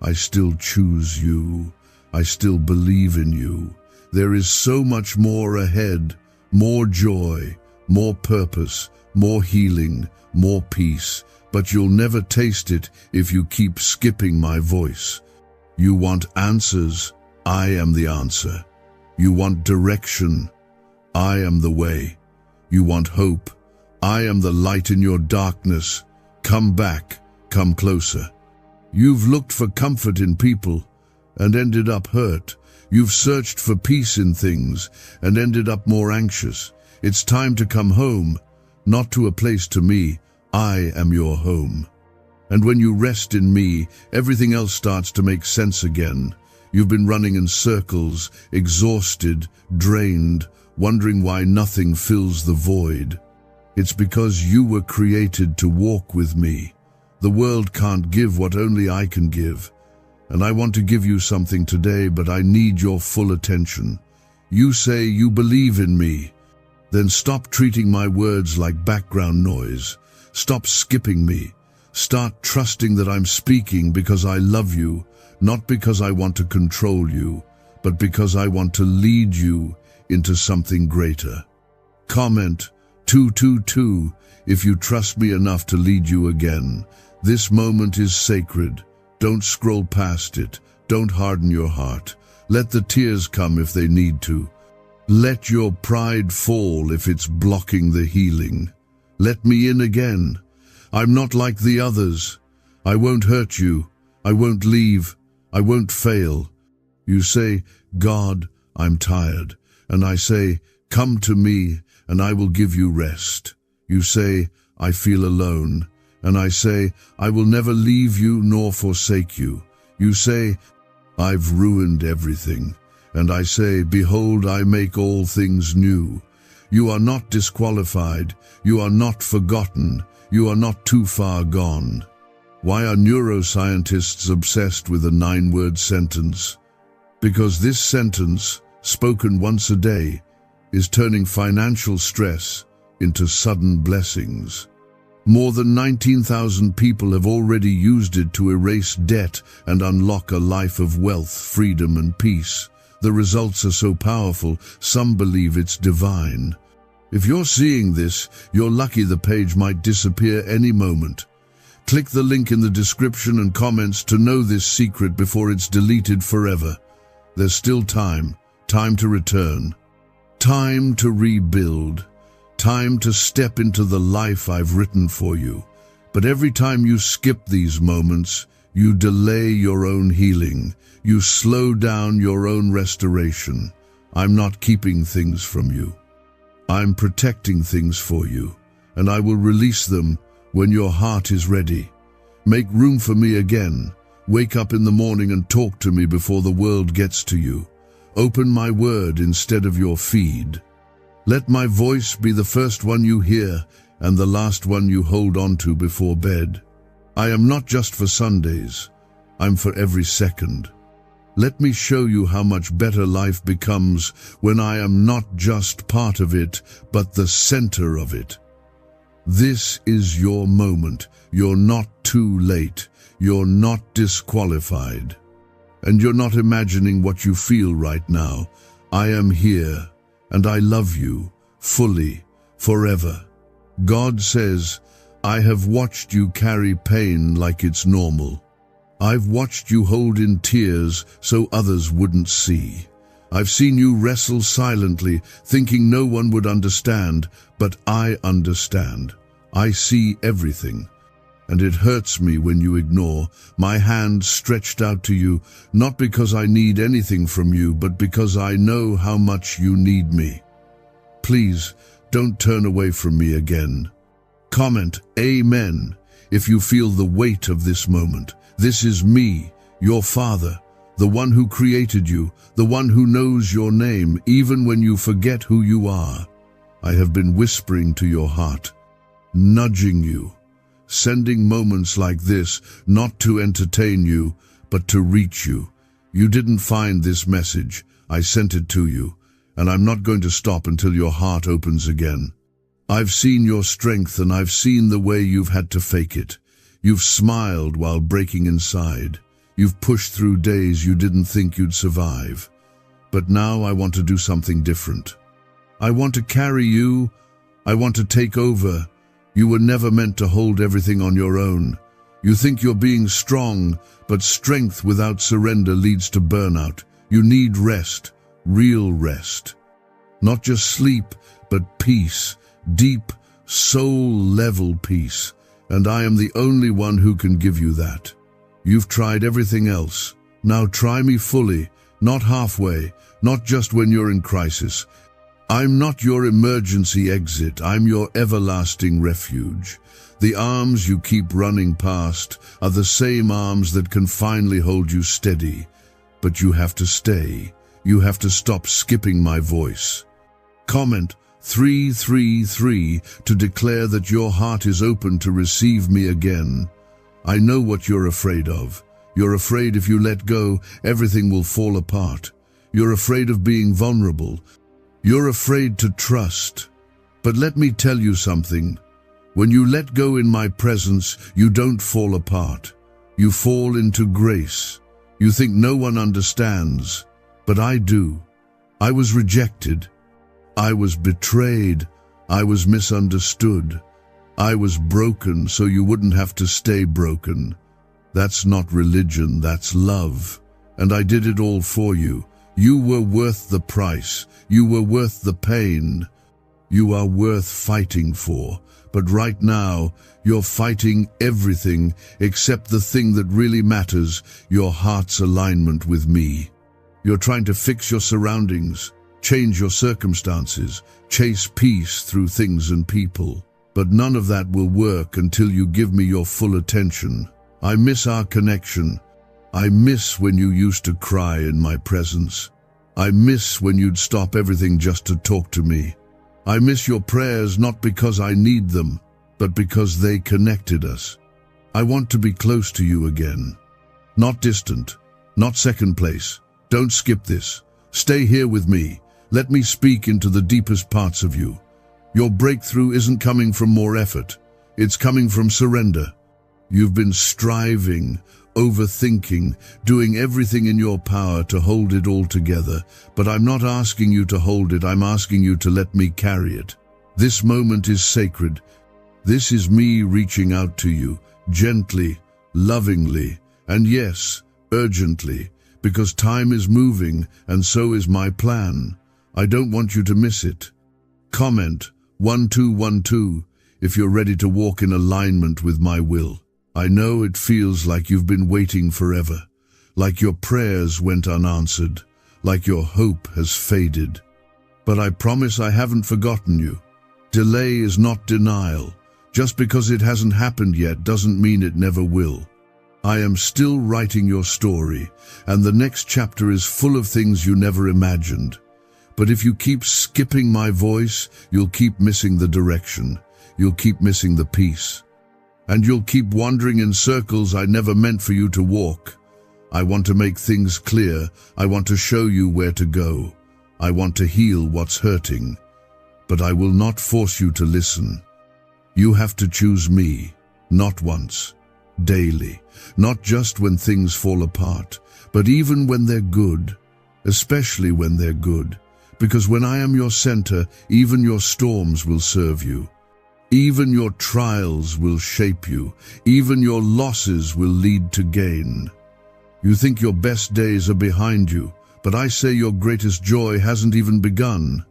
I still choose you. I still believe in you. There is so much more ahead, more joy, more purpose, more healing, more peace, but you'll never taste it if you keep skipping my voice. You want answers, I am the answer. You want direction, I am the way. You want hope, I am the light in your darkness. Come back, come closer. You've looked for comfort in people and ended up hurt. You've searched for peace in things and ended up more anxious. It's time to come home, not to a place to me. I am your home. And when you rest in me, everything else starts to make sense again. You've been running in circles, exhausted, drained, wondering why nothing fills the void. It's because you were created to walk with me. The world can't give what only I can give. And I want to give you something today, but I need your full attention. You say you believe in me. Then stop treating my words like background noise. Stop skipping me. Start trusting that I'm speaking because I love you, not because I want to control you, but because I want to lead you into something greater. Comment 222 if you trust me enough to lead you again. This moment is sacred. Don't scroll past it. Don't harden your heart. Let the tears come if they need to. Let your pride fall if it's blocking the healing. Let me in again. I'm not like the others. I won't hurt you. I won't leave. I won't fail. You say, God, I'm tired. And I say, come to me and I will give you rest. You say, I feel alone. And I say, I will never leave you nor forsake you. You say, I've ruined everything. And I say, behold, I make all things new. You are not disqualified. You are not forgotten. You are not too far gone. Why are neuroscientists obsessed with a 9-word sentence? Because this sentence, spoken once a day, is turning financial stress into sudden blessings. More than 19,000 people have already used it to erase debt and unlock a life of wealth, freedom, and peace. The results are so powerful, some believe it's divine. If you're seeing this, you're lucky. The page might disappear any moment. Click the link in the description and comments to know this secret before it's deleted forever. There's still time to return, time to rebuild. Time to step into the life I've written for you. But every time you skip these moments, you delay your own healing. You slow down your own restoration. I'm not keeping things from you. I'm protecting things for you, and I will release them when your heart is ready. Make room for me again. Wake up in the morning and talk to me before the world gets to you. Open my word instead of your feed. Let my voice be the first one you hear and the last one you hold on to before bed. I am not just for Sundays. I'm for every second. Let me show you how much better life becomes when I am not just part of it, but the center of it. This is your moment. You're not too late. You're not disqualified. And you're not imagining what you feel right now. I am here. And I love you, fully, forever. God says, I have watched you carry pain like it's normal. I've watched you hold in tears so others wouldn't see. I've seen you wrestle silently, thinking no one would understand, but I understand. I see everything. And it hurts me when you ignore, my hand stretched out to you, not because I need anything from you, but because I know how much you need me. Please, don't turn away from me again. Comment Amen if you feel the weight of this moment. This is me, your Father, the one who created you, the one who knows your name, even when you forget who you are. I have been whispering to your heart, nudging you, sending moments like this, not to entertain you, but to reach you. You didn't find this message, I sent it to you, and I'm not going to stop until your heart opens again. I've seen your strength and I've seen the way you've had to fake it. You've smiled while breaking inside. You've pushed through days you didn't think you'd survive. But now I want to do something different. I want to carry you. I want to take over. You were never meant to hold everything on your own. You think you're being strong, but strength without surrender leads to burnout. You need rest, real rest. Not just sleep, but peace, deep, soul-level peace. And I am the only one who can give you that. You've tried everything else. Now try me fully, not halfway, not just when you're in crisis. I'm not your emergency exit, I'm your everlasting refuge. The arms you keep running past are the same arms that can finally hold you steady. But you have to stay. You have to stop skipping my voice. Comment 333 to declare that your heart is open to receive me again. I know what you're afraid of. You're afraid if you let go, everything will fall apart. You're afraid of being vulnerable. You're afraid to trust. But let me tell you something. When you let go in my presence, you don't fall apart. You fall into grace. You think no one understands, but I do. I was rejected. I was betrayed. I was misunderstood. I was broken so you wouldn't have to stay broken. That's not religion, that's love. And I did it all for you. You were worth the price. You were worth the pain. You are worth fighting for. But right now, you're fighting everything except the thing that really matters, your heart's alignment with me. You're trying to fix your surroundings, change your circumstances, chase peace through things and people. But none of that will work until you give me your full attention. I miss our connection. I miss when you used to cry in my presence. I miss when you'd stop everything just to talk to me. I miss your prayers not because I need them, but because they connected us. I want to be close to you again. Not distant, not second place. Don't skip this. Stay here with me. Let me speak into the deepest parts of you. Your breakthrough isn't coming from more effort. It's coming from surrender. You've been striving, overthinking, doing everything in your power to hold it all together. But I'm not asking you to hold it, I'm asking you to let me carry it. This moment is sacred. This is me reaching out to you, gently, lovingly, and yes, urgently, because time is moving and so is my plan. I don't want you to miss it. Comment 1212 if you're ready to walk in alignment with my will. I know it feels like you've been waiting forever, like your prayers went unanswered, like your hope has faded. But I promise I haven't forgotten you. Delay is not denial. Just because it hasn't happened yet doesn't mean it never will. I am still writing your story, and the next chapter is full of things you never imagined. But if you keep skipping my voice, you'll keep missing the direction. You'll keep missing the peace. And you'll keep wandering in circles I never meant for you to walk. I want to make things clear. I want to show you where to go. I want to heal what's hurting. But I will not force you to listen. You have to choose me, not once, daily, not just when things fall apart, but even when they're good, especially when they're good. Because when I am your center, even your storms will serve you. Even your trials will shape you. Even your losses will lead to gain. You think your best days are behind you, but I say your greatest joy hasn't even begun.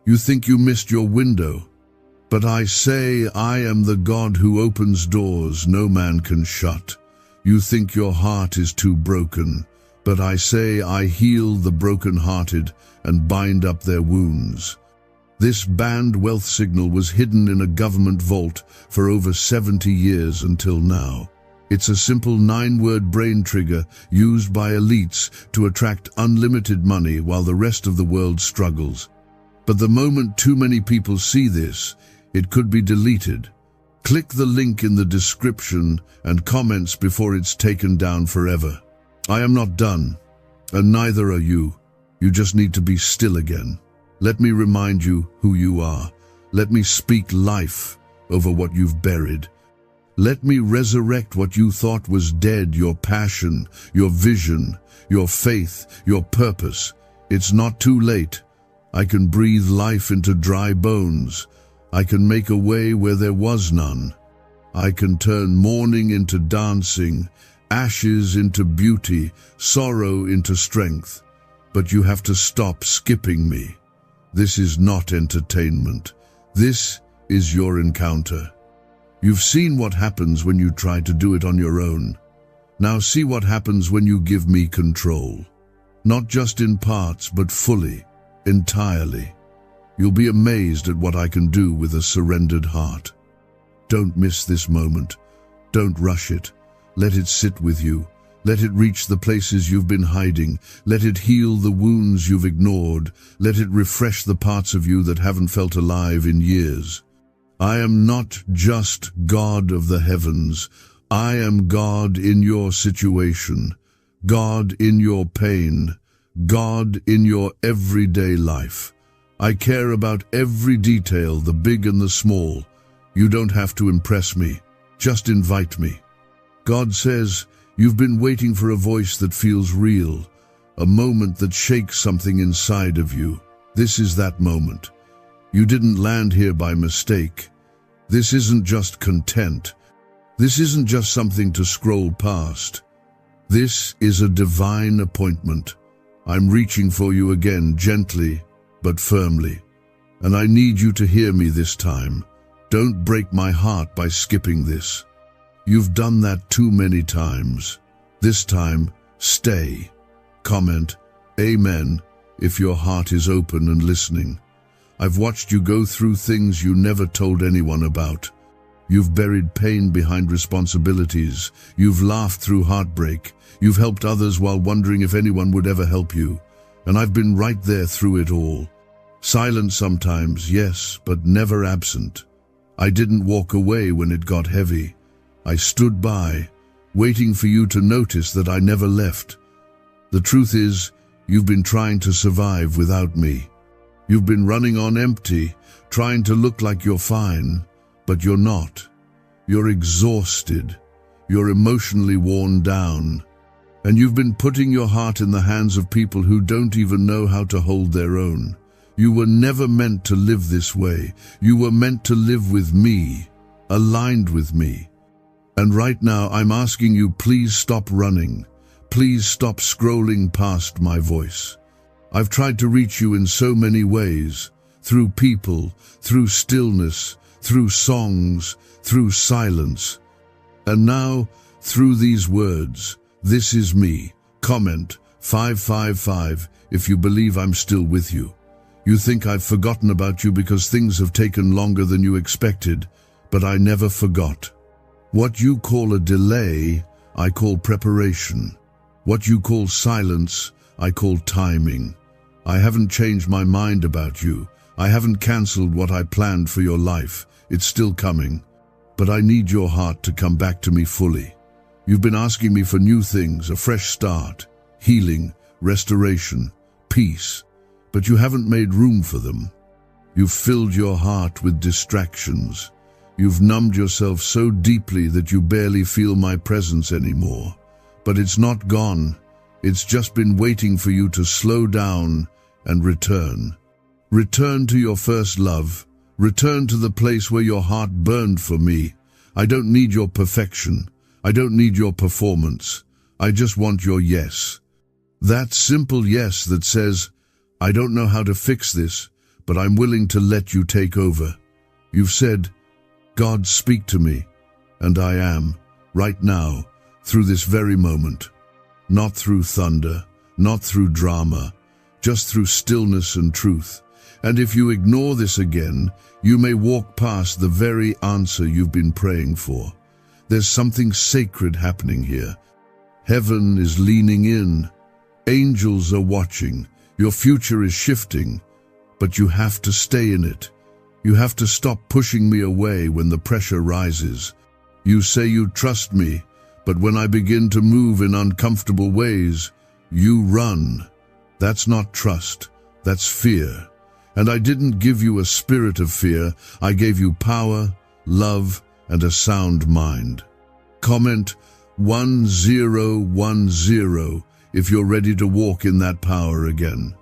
You think you missed your window, but I say I am the God who opens doors no man can shut. You think your heart is too broken, but I say I heal the broken-hearted and bind up their wounds. This banned wealth signal was hidden in a government vault for over 70 years until now. It's a simple 9-word brain trigger used by elites to attract unlimited money while the rest of the world struggles. But the moment too many people see this, it could be deleted. Click the link in the description and comments before it's taken down forever. I am not done, and neither are you. You just need to be still again. Let me remind you who you are. Let me speak life over what you've buried. Let me resurrect what you thought was dead, your passion, your vision, your faith, your purpose. It's not too late. I can breathe life into dry bones. I can make a way where there was none. I can turn mourning into dancing, ashes into beauty, sorrow into strength. But you have to stop skipping me. This is not entertainment. This is your encounter. You've seen what happens when you try to do it on your own. Now see what happens when you give me control. Not just in parts, but fully, entirely. You'll be amazed at what I can do with a surrendered heart. Don't miss this moment. Don't rush it. Let it sit with you. Let it reach the places you've been hiding. Let it heal the wounds you've ignored. Let it refresh the parts of you that haven't felt alive in years. I am not just God of the heavens. I am God in your situation, God in your pain, God in your everyday life. I care about every detail, the big and the small. You don't have to impress me. Just invite me. God says, you've been waiting for a voice that feels real, a moment that shakes something inside of you. This is that moment. You didn't land here by mistake. This isn't just content. This isn't just something to scroll past. This is a divine appointment. I'm reaching for you again, gently but firmly. And I need you to hear me this time. Don't break my heart by skipping this. You've done that too many times. This time, stay. Comment, Amen, if your heart is open and listening. I've watched you go through things you never told anyone about. You've buried pain behind responsibilities. You've laughed through heartbreak. You've helped others while wondering if anyone would ever help you. And I've been right there through it all. Silent sometimes, yes, but never absent. I didn't walk away when it got heavy. I stood by, waiting for you to notice that I never left. The truth is, you've been trying to survive without me. You've been running on empty, trying to look like you're fine, but you're not. You're exhausted. You're emotionally worn down. And you've been putting your heart in the hands of people who don't even know how to hold their own. You were never meant to live this way. You were meant to live with me, aligned with me. And right now I'm asking you, please stop running. Please stop scrolling past my voice. I've tried to reach you in so many ways, through people, through stillness, through songs, through silence. And now, through these words, this is me. Comment 555 if you believe I'm still with you. You think I've forgotten about you because things have taken longer than you expected, but I never forgot. What you call a delay, I call preparation. What you call silence, I call timing. I haven't changed my mind about you. I haven't cancelled what I planned for your life. It's still coming. But I need your heart to come back to me fully. You've been asking me for new things, a fresh start, healing, restoration, peace. But you haven't made room for them. You've filled your heart with distractions. You've numbed yourself so deeply that you barely feel my presence anymore. But it's not gone. It's just been waiting for you to slow down and return. Return to your first love. Return to the place where your heart burned for me. I don't need your perfection. I don't need your performance. I just want your yes. That simple yes that says, I don't know how to fix this, but I'm willing to let you take over. You've said, God, speak to me. And I am, right now, through this very moment. Not through thunder, not through drama, just through stillness and truth. And if you ignore this again, you may walk past the very answer you've been praying for. There's something sacred happening here. Heaven is leaning in. Angels are watching. Your future is shifting. But you have to stay in it. You have to stop pushing me away when the pressure rises. You say you trust me, but when I begin to move in uncomfortable ways, you run. That's not trust. That's fear. And I didn't give you a spirit of fear. I gave you power, love, and a sound mind. Comment 1010 if you're ready to walk in that power again.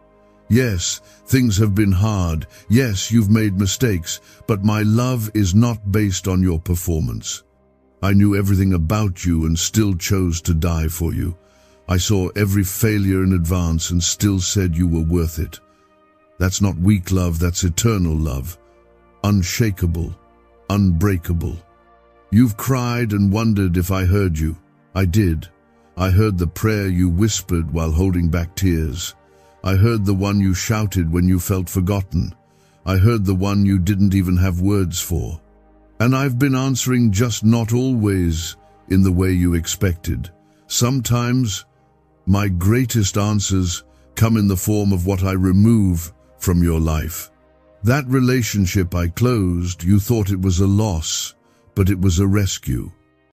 Yes, things have been hard. Yes, you've made mistakes, but my love is not based on your performance. I knew everything about you and still chose to die for you. I saw every failure in advance and still said you were worth it. That's not weak love, that's eternal love. Unshakable, unbreakable. You've cried and wondered if I heard you. I did. I heard the prayer you whispered while holding back tears. I heard the one you shouted when you felt forgotten. I heard the one you didn't even have words for. And I've been answering, just not always in the way you expected. Sometimes my greatest answers come in the form of what I remove from your life. That relationship I closed, you thought it was a loss, but it was a rescue.